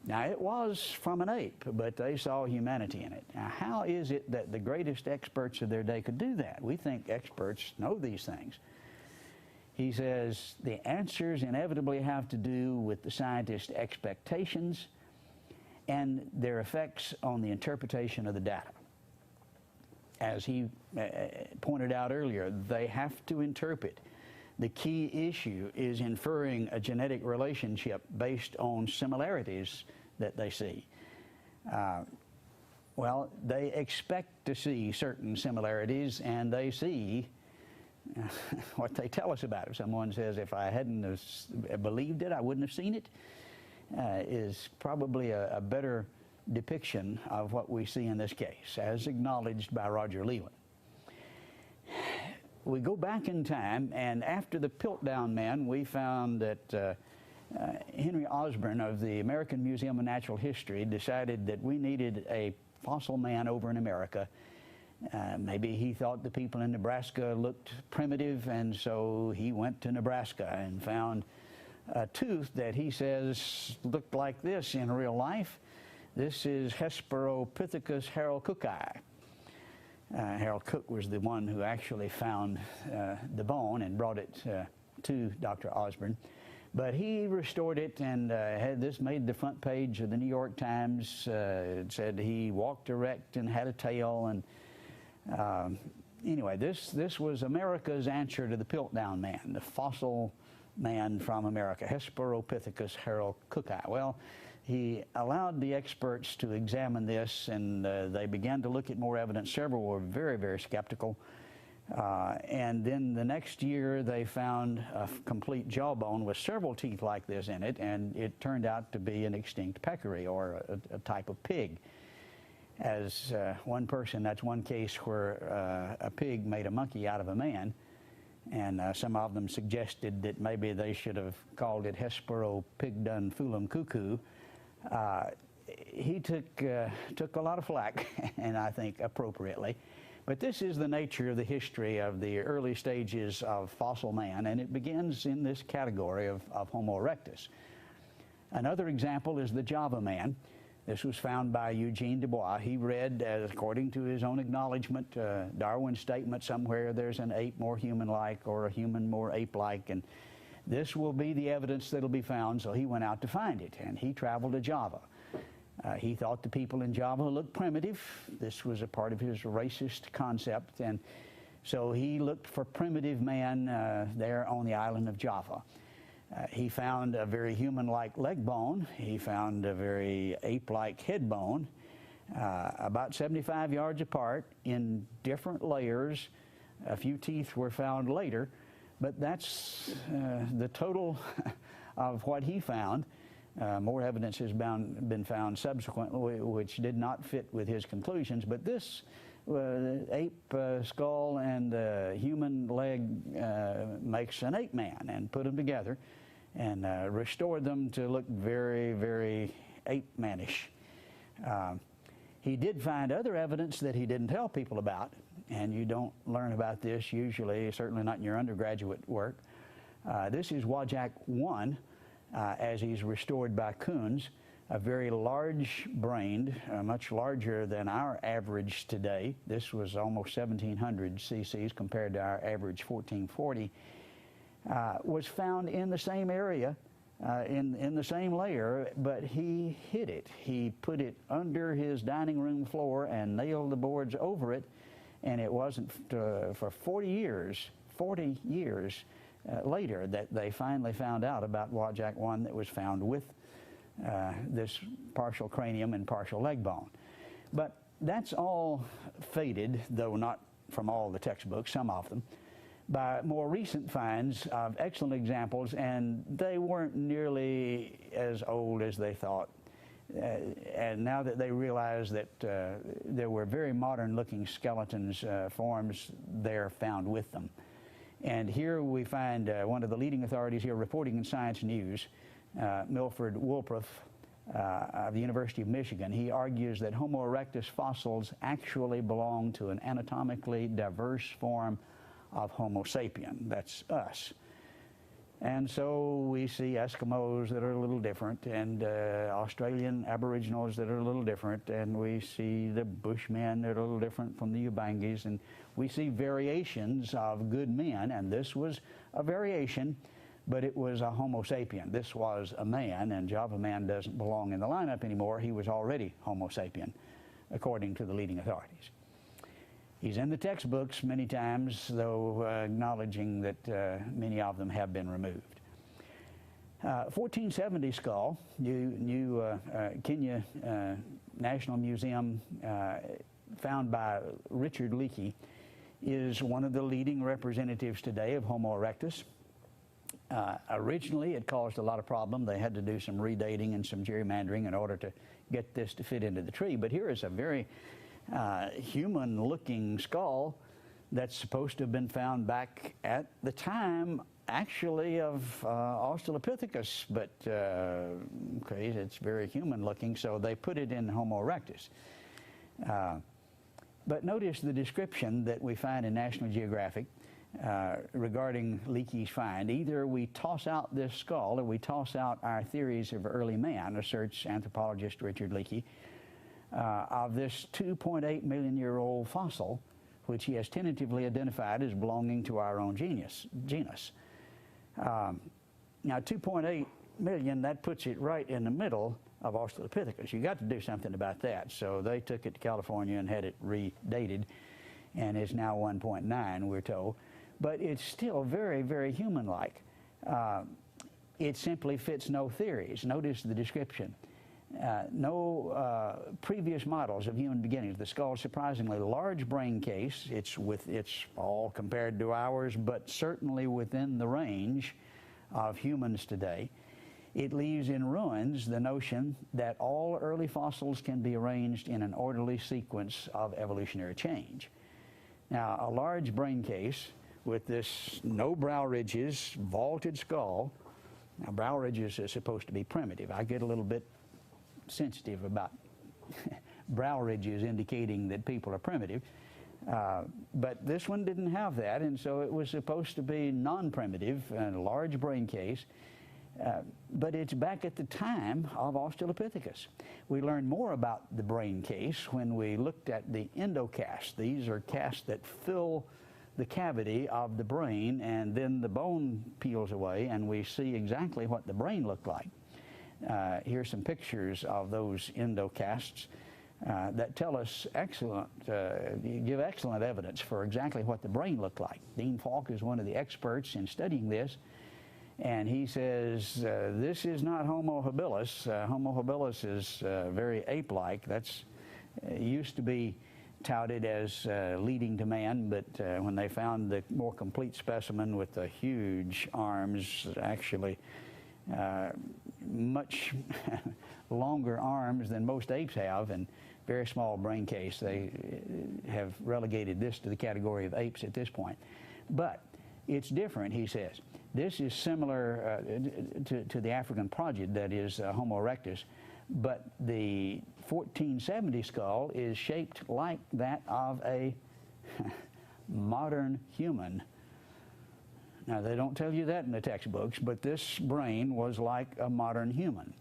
Now, it was from an ape, but they saw humanity in it. Now, how is it that the greatest experts of their day could do that? We think experts know these things. He says the answers inevitably have to do with the scientists' expectations and their effects on the interpretation of the data. As he pointed out earlier, they have to interpret. The key issue is inferring a genetic relationship based on similarities that they see. Well, they expect to see certain similarities, and they see what they tell us about it. Someone says, if I hadn't believed it, I wouldn't have seen it, is probably a better depiction of what we see in this case, as acknowledged by Roger Lewin. We go back in time, and after the Piltdown man, we found that Henry Osborn of the American Museum of Natural History decided that we needed a fossil man over in America. Maybe he thought the people in Nebraska looked primitive, and so he went to Nebraska and found a tooth that he says looked like this in real life. This is Hesperopithecus haroldcooki. Harold Cook was the one who actually found the bone and brought it to Dr. Osborn. But he restored it and had this made the front page of the New York Times. It said he walked erect and had a tail. And anyway, this was America's answer to the Piltdown man, the fossil man from America, Hesperopithecus haroldcooki. Well, he allowed the experts to examine this, and they began to look at more evidence. Several were very, very skeptical. And then the next year, they found a complete jawbone with several teeth like this in it, and it turned out to be an extinct peccary, or a type of pig. As one person, that's one case where a pig made a monkey out of a man, and some of them suggested that maybe they should have called it Hesperopigdunfulum cuckoo. He took a lot of flack, and I think appropriately. But this is the nature of the history of the early stages of fossil man, and it begins in this category of Homo erectus. Another example is the Java man. This was found by Eugene Dubois. He read, according to his own acknowledgement, Darwin's statement somewhere, there's an ape more human-like or a human more ape-like, and this will be the evidence that'll be found, so he went out to find it, and he traveled to Java. He thought the people in Java looked primitive. This was a part of his racist concept, and so he looked for primitive man there on the island of Java. He found a very human-like leg bone. He found a very ape-like head bone, about 75 yards apart in different layers. A few teeth were found later, but that's the total of what he found. More evidence has been found subsequently which did not fit with his conclusions, but this ape skull and human leg makes an ape man, and put them together and restored them to look very, very ape-manish. He did find other evidence that he didn't tell people about, and you don't learn about this usually, certainly not in your undergraduate work. This is Wajak 1 as he's restored by Coons, a very large-brained, much larger than our average today. This was almost 1,700 cc's compared to our average 1,440. Was found in the same area, in the same layer, but he hid it. He put it under his dining room floor and nailed the boards over it, and it wasn't for 40 years later that they finally found out about Wajak 1 that was found with this partial cranium and partial leg bone. But that's all faded, though not from all the textbooks, some of them, by more recent finds of excellent examples, and they weren't nearly as old as they thought. And now that they realize that there were very modern-looking skeletons, forms there found with them. And here we find one of the leading authorities here reporting in Science News, Milford Woolproff of the University of Michigan. He argues that Homo erectus fossils actually belong to an anatomically diverse form of Homo sapien. That's us. And so we see Eskimos that are a little different, and Australian Aboriginals that are a little different, and we see the Bushmen that are a little different from the Ubangis, and we see variations of good men, and this was a variation, but it was a Homo sapien. This was a man, and Java man doesn't belong in the lineup anymore. He was already Homo sapien, according to the leading authorities. He's in the textbooks many times, though acknowledging that many of them have been removed. 1470 skull, new Kenya National Museum, found by Richard Leakey, is one of the leading representatives today of Homo erectus. Originally, it caused a lot of problem. They had to do some redating and some gerrymandering in order to get this to fit into the tree. But here is a very human-looking skull that's supposed to have been found back at the time, actually, of Australopithecus, but okay, it's very human-looking, so they put it in Homo erectus. But notice the description that we find in National Geographic regarding Leakey's find. Either we toss out this skull or we toss out our theories of early man, asserts anthropologist Richard Leakey, of this 2.8 million year old fossil, which he has tentatively identified as belonging to our own genus. Now 2.8 million, that puts it right in the middle of Australopithecus. You got to do something about that, so they took it to California and had it redated, and it's now 1.9, we're told. But it's still very, very human-like. It simply fits no theories. Notice the description. No previous models of human beginnings. The skull's surprisingly large brain case. It's all compared to ours, but certainly within the range of humans today. It leaves in ruins the notion that all early fossils can be arranged in an orderly sequence of evolutionary change. Now, a large brain case with this no brow ridges, vaulted skull. Now, brow ridges is supposed to be primitive. I get a little bit sensitive about brow ridges indicating that people are primitive. But this one didn't have that, and so it was supposed to be non-primitive and a large brain case. But it's back at the time of Australopithecus. We learned more about the brain case when we looked at the endocasts. These are casts that fill the cavity of the brain, and then the bone peels away, and we see exactly what the brain looked like. Here's some pictures of those endocasts that tell us give excellent evidence for exactly what the brain looked like. Dean Falk is one of the experts in studying this, and he says this is not Homo habilis. Homo habilis is very ape-like. That's used to be touted as leading to man, but when they found the more complete specimen with the huge arms, actually much longer arms than most apes have, and very small brain case, they have relegated this to the category of apes at this point. But it's different, he says. This is similar to the African progid, that is Homo erectus, but the 1470 skull is shaped like that of a modern human. Now, they don't tell you that in the textbooks, but this brain was like a modern human.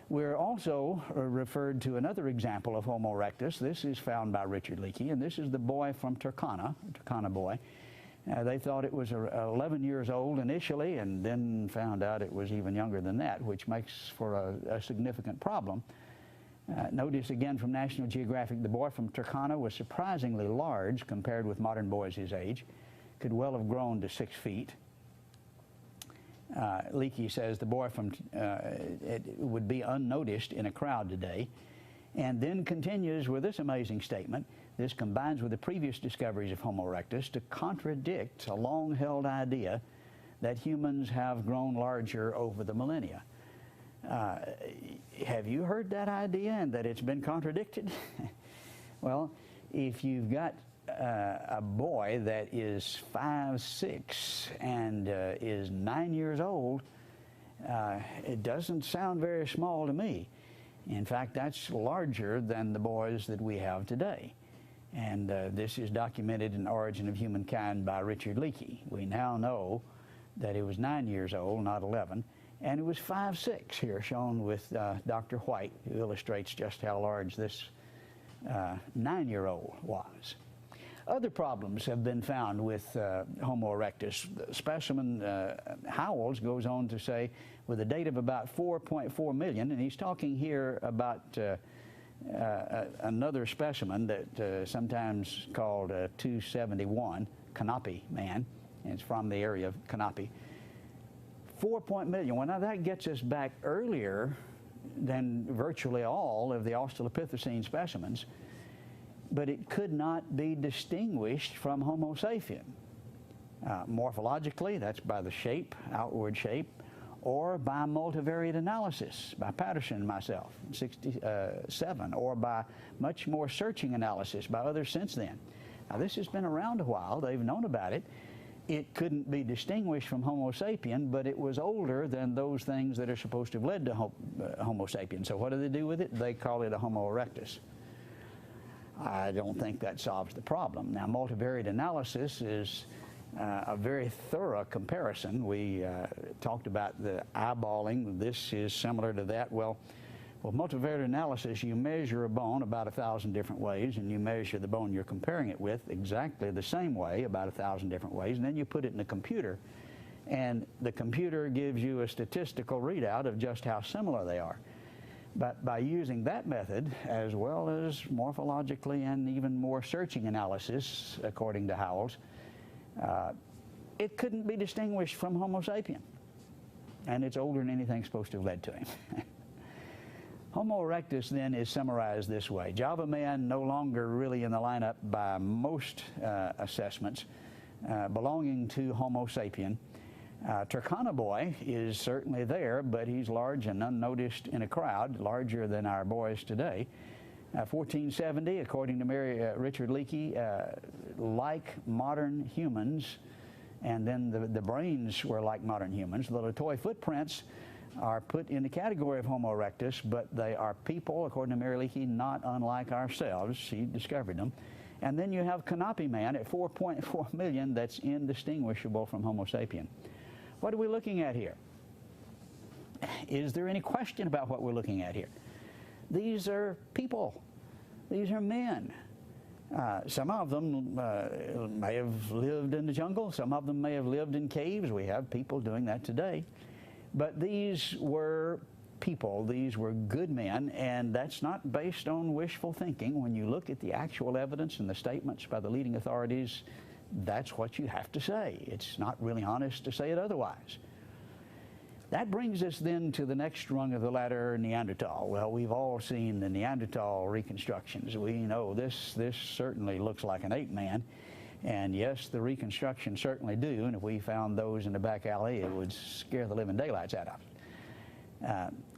We're also referred to another example of Homo erectus. This is found by Richard Leakey, and this is the boy from Turkana boy. They thought it was 11 years old initially, and then found out it was even younger than that, which makes for a significant problem. Notice again from National Geographic, the boy from Turkana was surprisingly large compared with modern boys his age, could well have grown to 6 feet. Leakey says the boy from it would be unnoticed in a crowd today, and then continues with this amazing statement. This combines with the previous discoveries of Homo erectus to contradict a long-held idea that humans have grown larger over the millennia. Have you heard that idea and that it's been contradicted? Well, if you've got a boy that is 5'6" and is 9 years old, it doesn't sound very small to me. In fact, that's larger than the boys that we have today. And this is documented in Origin of Humankind by Richard Leakey. We now know that it was 9 years old, not 11, and it was 5'6" here, shown with Dr. White, who illustrates just how large this 9-year-old was. Other problems have been found with Homo erectus. The specimen Howells goes on to say, with a date of about 4.4 million, and he's talking here about another specimen that sometimes called 271, Kanapi man, and it's from the area of Kanapi. 4 million. Well, now that gets us back earlier than virtually all of the Australopithecine specimens, but it could not be distinguished from Homo sapien. Morphologically, that's by the shape, outward shape, or by multivariate analysis, by Patton and myself, 67, or by much more searching analysis by others since then. Now, this has been around a while. They've known about it. It couldn't be distinguished from Homo sapien, but it was older than those things that are supposed to have led to Homo sapien. So what do they do with it? They call it a Homo erectus. I don't think that solves the problem. Now, multivariate analysis is a very thorough comparison. We talked about the eyeballing. This is similar to that. Well, with multivariate analysis, you measure a bone about 1,000 different ways, and you measure the bone you're comparing it with exactly the same way, about 1,000 different ways, and then you put it in a computer, and the computer gives you a statistical readout of just how similar they are. But by using that method, as well as morphologically and even more searching analysis, according to Howells, it couldn't be distinguished from Homo sapien. And it's older than anything supposed to have led to him. Homo erectus then is summarized this way. Java man no longer really in the lineup by most assessments, belonging to Homo sapien. Turkana boy is certainly there, but he's large and unnoticed in a crowd, larger than our boys today. 1470, according to Richard Leakey, like modern humans, and then the brains were like modern humans. The Latoy footprints are put in the category of Homo erectus, but they are people, according to Mary Leakey, not unlike ourselves. She discovered them. And then you have Canopy Man at 4.4 million that's indistinguishable from Homo sapien. What are we looking at here? Is there any question about what we're looking at here? These are people. These are men. Some of them may have lived in the jungle. Some of them may have lived in caves. We have people doing that today. But these were people. These were good men, and that's not based on wishful thinking. When you look at the actual evidence and the statements by the leading authorities, that's what you have to say. It's not really honest to say it otherwise. That brings us then to the next rung of the ladder, Neanderthal. Well, we've all seen the Neanderthal reconstructions. We know this certainly looks like an ape man. And yes, the reconstructions certainly do. And if we found those in the back alley, it would scare the living daylights out of us.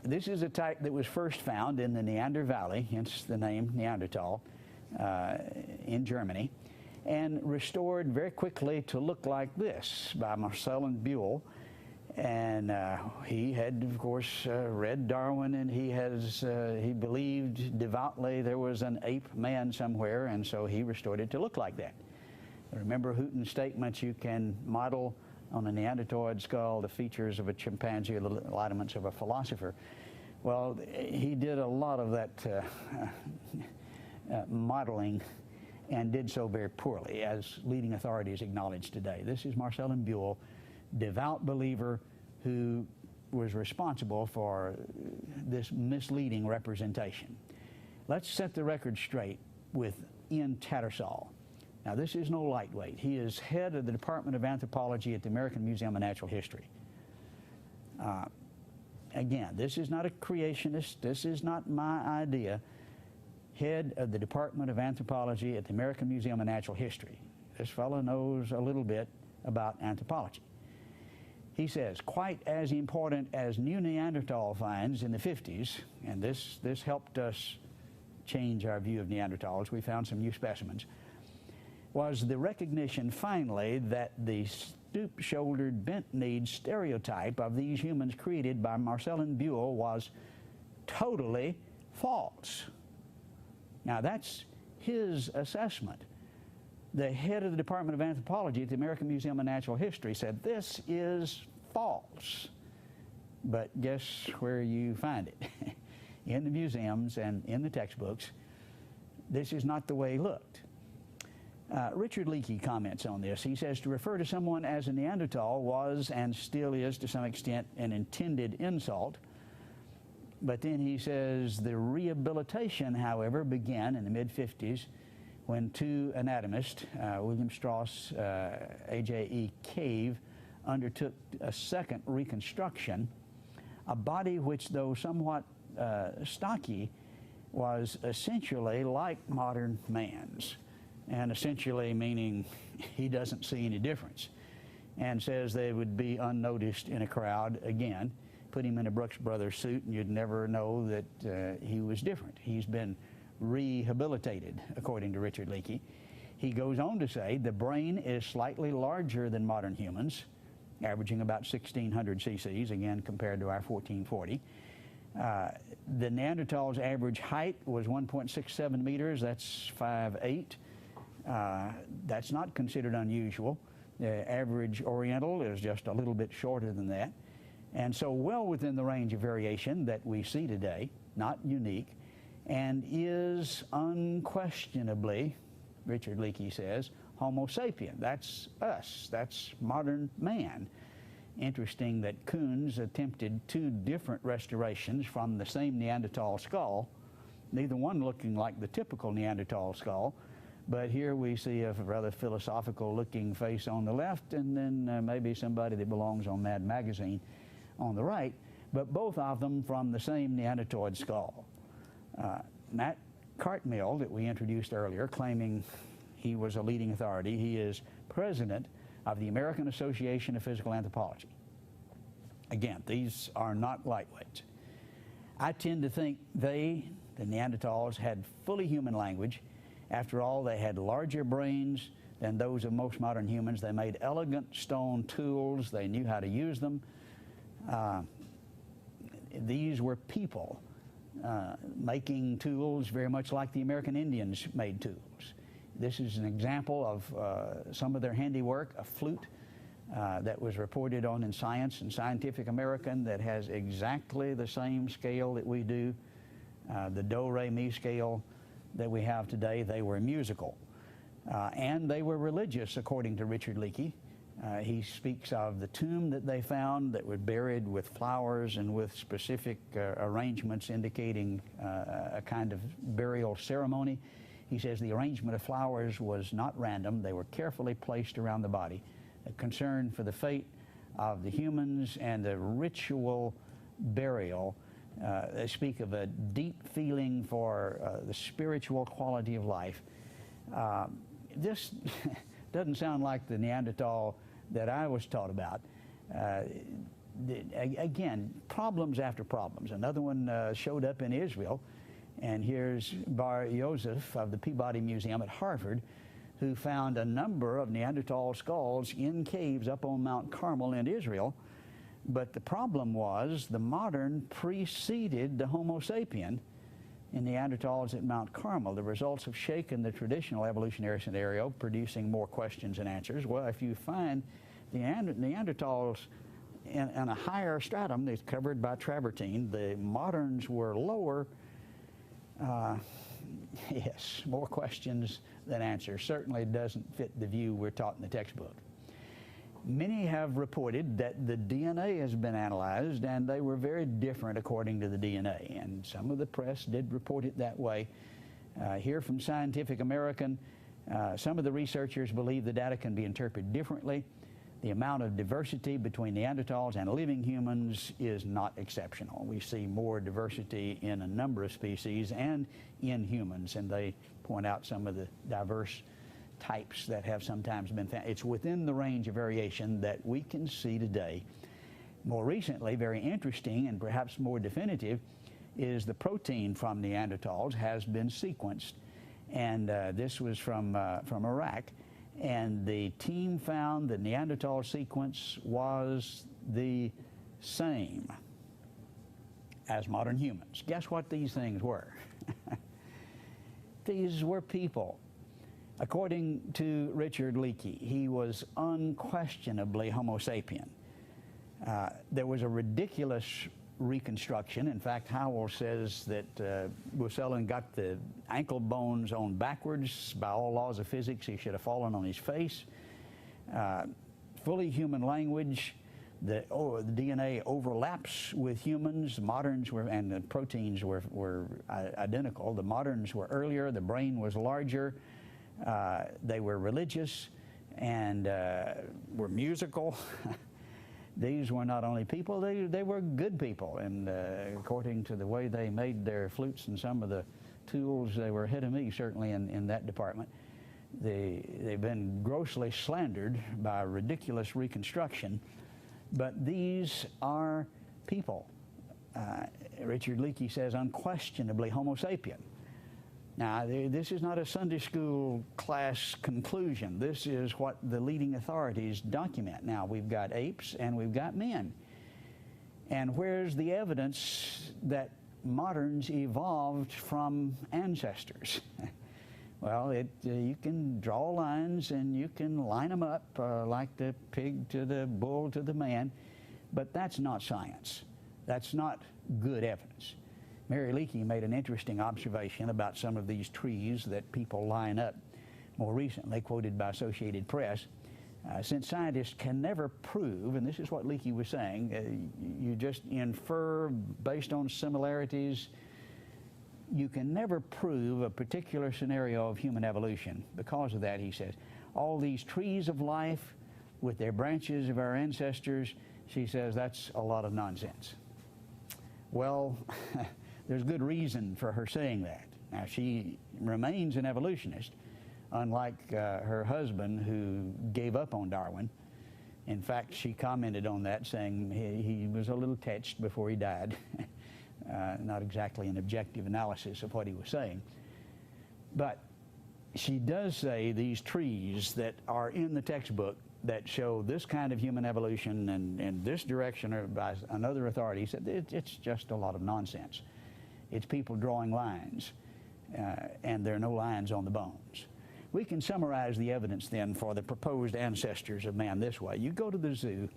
This is a type that was first found in the Neander Valley, hence the name Neanderthal, in Germany, and restored very quickly to look like this by Marcel and Buell. And he had, of course, read Darwin, and he believed devoutly there was an ape man somewhere, and so he restored it to look like that. Remember Houghton's statement, you can model on a Neanderthal skull the features of a chimpanzee or the lineaments of a philosopher. Well, he did a lot of that modeling and did so very poorly, as leading authorities acknowledge today. This is Marcel and Buell, devout believer who was responsible for this misleading representation. Let's set the record straight with Ian Tattersall. Now, this is no lightweight. He is head of the Department of Anthropology at the American Museum of Natural History. Again, this is not a creationist. This is not my idea. Head of the Department of Anthropology at the American Museum of Natural History. This fellow knows a little bit about anthropology. He says, quite as important as new Neanderthal finds in the 50s, and this helped us change our view of Neanderthals, we found some new specimens, was the recognition finally that the stoop-shouldered, bent-kneed stereotype of these humans created by Marcel and Buell was totally false. Now, that's his assessment. The head of the Department of Anthropology at the American Museum of Natural History said, this is false. But guess where you find it? In the museums and in the textbooks. This is not the way he looked. Richard Leakey comments on this. He says, to refer to someone as a Neanderthal was and still is to some extent an intended insult. But then he says the rehabilitation, however, began in the mid-50s when two anatomists, William Strauss, A.J.E. Cave, undertook a second reconstruction, a body which, though somewhat stocky, was essentially like modern man's. And essentially meaning he doesn't see any difference, and says they would be unnoticed in a crowd again. Put him in a Brooks Brothers suit and you'd never know that he was different. He's been rehabilitated, according to Richard Leakey. He goes on to say the brain is slightly larger than modern humans, averaging about 1,600 cc's, again compared to our 1,440. The Neanderthals' average height was 1.67 meters, that's 5'8". That's not considered unusual. The average Oriental is just a little bit shorter than that. And so well within the range of variation that we see today, not unique, and is unquestionably, Richard Leakey says, Homo sapien. That's us. That's modern man. Interesting that Coons attempted two different restorations from the same Neanderthal skull, neither one looking like the typical Neanderthal skull. But here we see a rather philosophical-looking face on the left, and then maybe somebody that belongs on Mad Magazine on the right, but both of them from the same Neanderthal skull. Matt Cartmill, that we introduced earlier, claiming he was a leading authority, he is president of the American Association of Physical Anthropology. Again, these are not lightweights. I tend to think the Neanderthals, had fully human language. After all, they had larger brains than those of most modern humans. They made elegant stone tools. They knew how to use them. These were people making tools very much like the American Indians made tools. This is an example of some of their handiwork, a flute that was reported on in Science and Scientific American that has exactly the same scale that we do, the do-re-mi scale that we have today. They were musical. And they were religious, according to Richard Leakey. He speaks of the tomb that they found that was buried with flowers and with specific arrangements indicating a kind of burial ceremony. He says the arrangement of flowers was not random. They were carefully placed around the body, a concern for the fate of the humans and the ritual burial. They speak of a deep feeling for the spiritual quality of life. This doesn't sound like the Neanderthal that I was taught about. Again, problems after problems. Another one showed up in Israel, and here's Bar Yosef of the Peabody Museum at Harvard, who found a number of Neanderthal skulls in caves up on Mount Carmel in Israel. But the problem was the modern preceded the Homo sapien in Neanderthals at Mount Carmel. The results have shaken the traditional evolutionary scenario, producing more questions than answers. Well, if you find the Neanderthals in a higher stratum that's covered by travertine, the moderns were lower. Yes, more questions than answers. Certainly doesn't fit the view we're taught in the textbook. Many have reported that the DNA has been analyzed and they were very different according to the DNA, and some of the press did report it that way. Here from Scientific American, some of the researchers believe the data can be interpreted differently. The amount of diversity between Neanderthals and living humans is not exceptional. We see more diversity in a number of species and in humans, and they point out some of the diverse types that have sometimes been found. It's within the range of variation that we can see today. More recently, very interesting and perhaps more definitive, is the protein from Neanderthals has been sequenced, and this was from Iraq. And the team found the Neanderthal sequence was the same as modern humans. Guess what these things were? These were people. According to Richard Leakey, he was unquestionably Homo sapien. There was a ridiculous reconstruction. In fact, Howell says that Bucelin got the ankle bones on backwards. By all laws of physics, he should have fallen on his face. Fully human language. The DNA overlaps with humans. Moderns were, and the proteins were identical. The moderns were earlier. The brain was larger. They were religious and were musical. These were not only people, they were good people, and according to the way they made their flutes and some of the tools, they were ahead of me, certainly, in that department. They've been grossly slandered by ridiculous reconstruction, but these are people. Richard Leakey says unquestionably Homo sapien. Now, this is not a Sunday school class conclusion. This is what the leading authorities document. Now, we've got apes and we've got men. And where's the evidence that moderns evolved from ancestors? Well, you can draw lines and you can line them up like the pig to the bull to the man, but that's not science. That's not good evidence. Mary Leakey made an interesting observation about some of these trees that people line up, more recently quoted by Associated Press. Since scientists can never prove, and this is what Leakey was saying, you just infer based on similarities. You can never prove a particular scenario of human evolution. Because of that, he says, all these trees of life with their branches of our ancestors, she says, that's a lot of nonsense. Well, there's good reason for her saying that. Now, she remains an evolutionist, unlike her husband, who gave up on Darwin. In fact, she commented on that, saying he was a little touched before he died. Not exactly an objective analysis of what he was saying. But she does say these trees that are in the textbook that show this kind of human evolution and in this direction, or by another authority, said it's just a lot of nonsense. It's people drawing lines, and there are no lines on the bones. We can summarize the evidence then for the proposed ancestors of man this way. You go to the zoo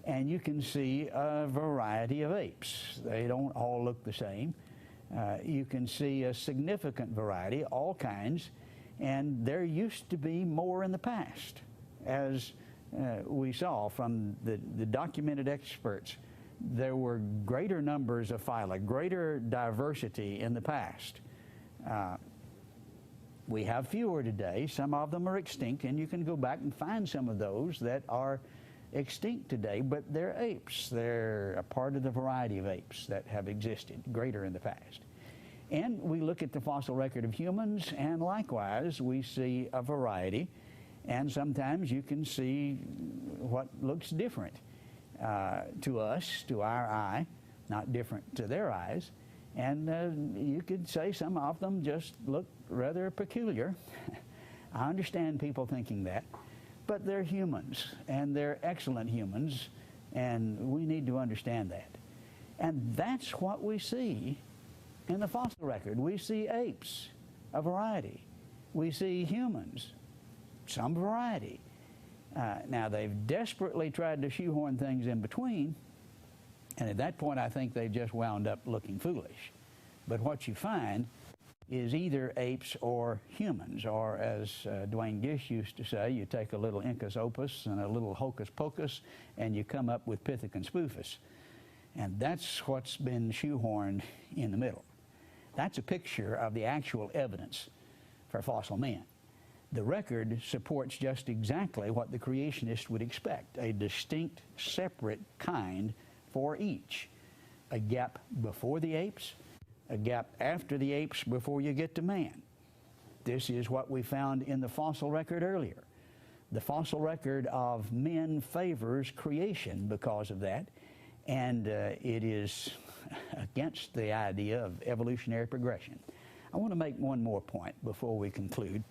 and you can see a variety of apes. They don't all look the same. You can see a significant variety, all kinds, and there used to be more in the past, as we saw from the documented experts. There were greater numbers of phyla, greater diversity in the past. We have fewer today. Some of them are extinct, and you can go back and find some of those that are extinct today, but they're apes. They're a part of the variety of apes that have existed, greater in the past. And we look at the fossil record of humans, and likewise, we see a variety, and sometimes you can see what looks different to us, to our eye, not different to their eyes. And you could say some of them just look rather peculiar. I understand people thinking that, but they're humans, and they're excellent humans, and we need to understand that. And that's what we see in the fossil record. We see apes, a variety. We see humans, some variety. Now, they've desperately tried to shoehorn things in between, and at that point, I think they've just wound up looking foolish. But what you find is either apes or humans, or as Dwayne Gish used to say, you take a little incus opus and a little hocus pocus, and you come up with Pithecus spoofus. And that's what's been shoehorned in the middle. That's a picture of the actual evidence for fossil men. The record supports just exactly what the creationists would expect, a distinct, separate kind for each. A gap before the apes, a gap after the apes before you get to man. This is what we found in the fossil record earlier. The fossil record of men favors creation because of that, and it is against the idea of evolutionary progression. I want to make one more point before we conclude,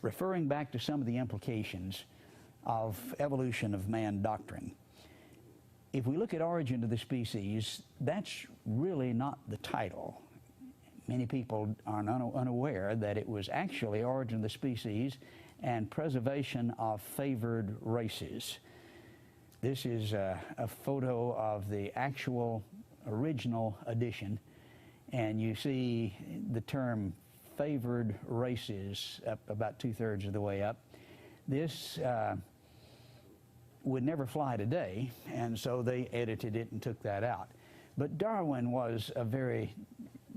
referring back to some of the implications of evolution of man doctrine. If we look at Origin of the Species, that's really not the title. Many people are unaware that it was actually Origin of the Species and Preservation of Favored Races. This is a photo of the actual original edition, and you see the term favored races up about 2/3 of the way up. This would never fly today, and so they edited it and took that out. But Darwin was a very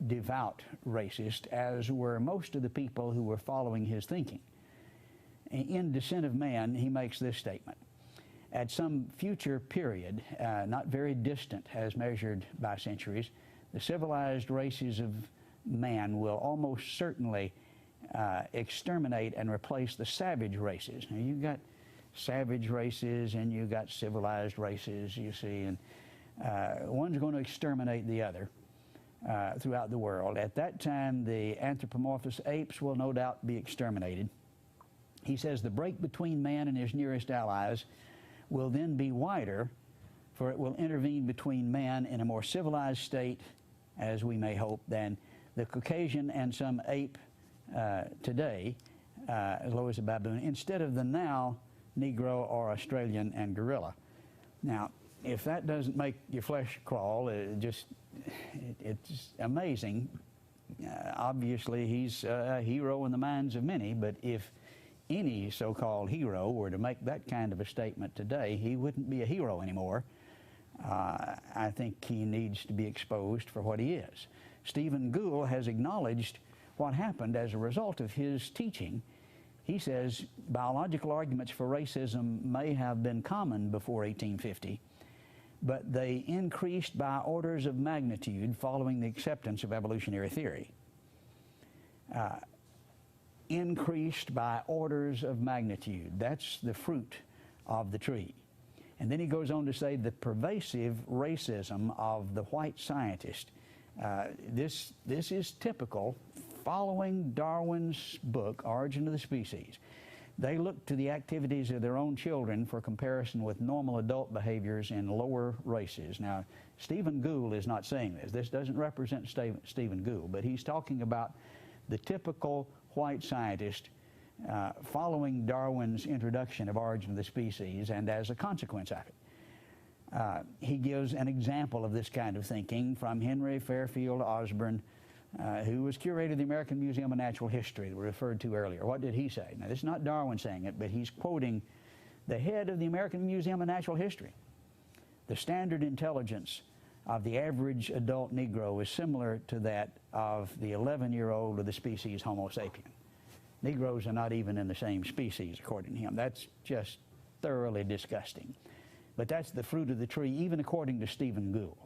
devout racist, as were most of the people who were following his thinking. In Descent of Man, he makes this statement: at some future period, not very distant as measured by centuries, the civilized races of man will almost certainly exterminate and replace the savage races. Now, you've got savage races and you've got civilized races, you see, and one's going to exterminate the other throughout the world. At that time, the anthropomorphous apes will no doubt be exterminated. He says the break between man and his nearest allies will then be wider, for it will intervene between man in a more civilized state, as we may hope, than the Caucasian and some ape today, as low as a baboon, instead of the now Negro or Australian and gorilla. Now, if that doesn't make your flesh crawl, it's amazing. Obviously, he's a hero in the minds of many, but if any so-called hero were to make that kind of a statement today, he wouldn't be a hero anymore. I think he needs to be exposed for what he is. Stephen Gould has acknowledged what happened as a result of his teaching. He says biological arguments for racism may have been common before 1850, but they increased by orders of magnitude following the acceptance of evolutionary theory. Increased by orders of magnitude. That's the fruit of the tree. And then he goes on to say the pervasive racism of the white scientist. This is typical following Darwin's book, Origin of the Species. They look to the activities of their own children for comparison with normal adult behaviors in lower races. Now, Stephen Gould is not saying this. This doesn't represent Stephen Gould, but he's talking about the typical white scientist following Darwin's introduction of Origin of the Species and as a consequence of it. He gives an example of this kind of thinking from Henry Fairfield Osborn, who was curator of the American Museum of Natural History that we referred to earlier. What did he say? Now, this is not Darwin saying it, but he's quoting the head of the American Museum of Natural History. The standard intelligence of the average adult Negro is similar to that of the 11-year-old of the species Homo sapien. Negroes are not even in the same species, according to him. That's just thoroughly disgusting. But that's the fruit of the tree, even according to Stephen Gould.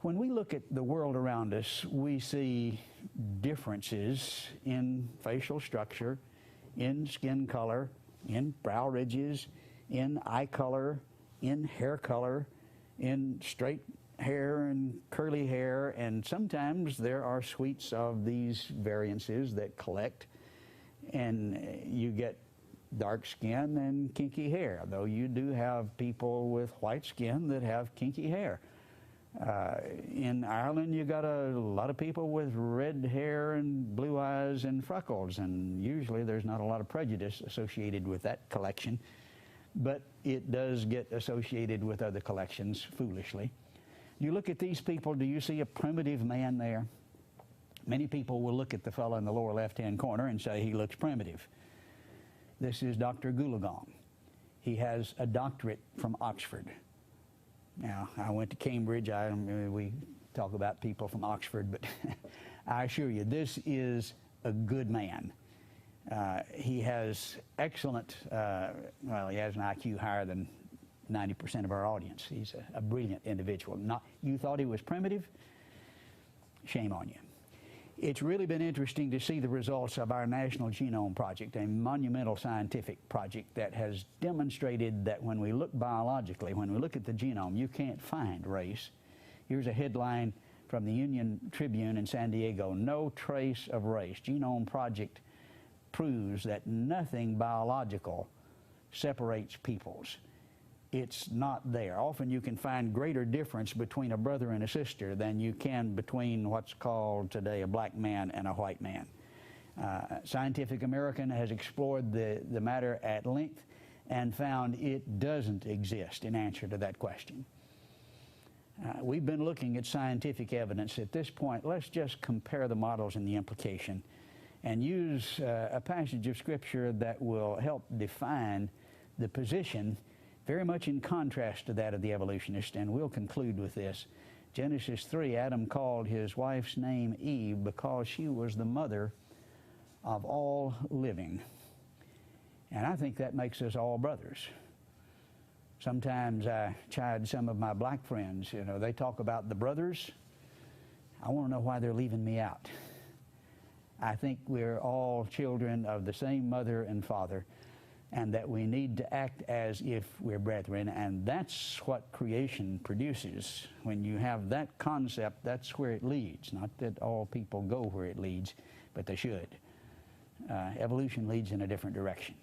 When we look at the world around us, we see differences in facial structure, in skin color, in brow ridges, in eye color, in hair color, in straight hair and curly hair, and sometimes there are suites of these variances that collect, and you get dark skin and kinky hair, though you do have people with white skin that have kinky hair. In Ireland, you got a lot of people with red hair and blue eyes and freckles, and usually there's not a lot of prejudice associated with that collection, but it does get associated with other collections foolishly. You look at these people, do you see a primitive man there? Many people will look at the fellow in the lower left-hand corner and say he looks primitive. This is Dr. Goolagong. He has a doctorate from Oxford. Now, I went to Cambridge. We talk about people from Oxford, but I assure you, this is a good man. He has excellent, well, he has an IQ higher than 90% of our audience. He's a brilliant individual. You thought he was primitive? Shame on you. It's really been interesting to see the results of our National Genome Project, a monumental scientific project that has demonstrated that when we look biologically, when we look at the genome, you can't find race. Here's a headline from the Union Tribune in San Diego: "No trace of race. Genome Project proves that nothing biological separates peoples." It's not there. Often you can find greater difference between a brother and a sister than you can between what's called today a black man and a white man. Scientific American has explored the matter at length and found it doesn't exist in answer to that question. We've been looking at scientific evidence. At this point, let's just compare the models and the implication and use a passage of Scripture that will help define the position very much in contrast to that of the evolutionist, and we'll conclude with this. Genesis 3, Adam called his wife's name Eve because she was the mother of all living. And I think that makes us all brothers. Sometimes I chide some of my black friends, you know, they talk about the brothers. I want to know why they're leaving me out. I think we're all children of the same mother and father, and that we need to act as if we're brethren, and that's what creation produces. When you have that concept, that's where it leads. Not that all people go where it leads, but they should. Evolution leads in a different direction.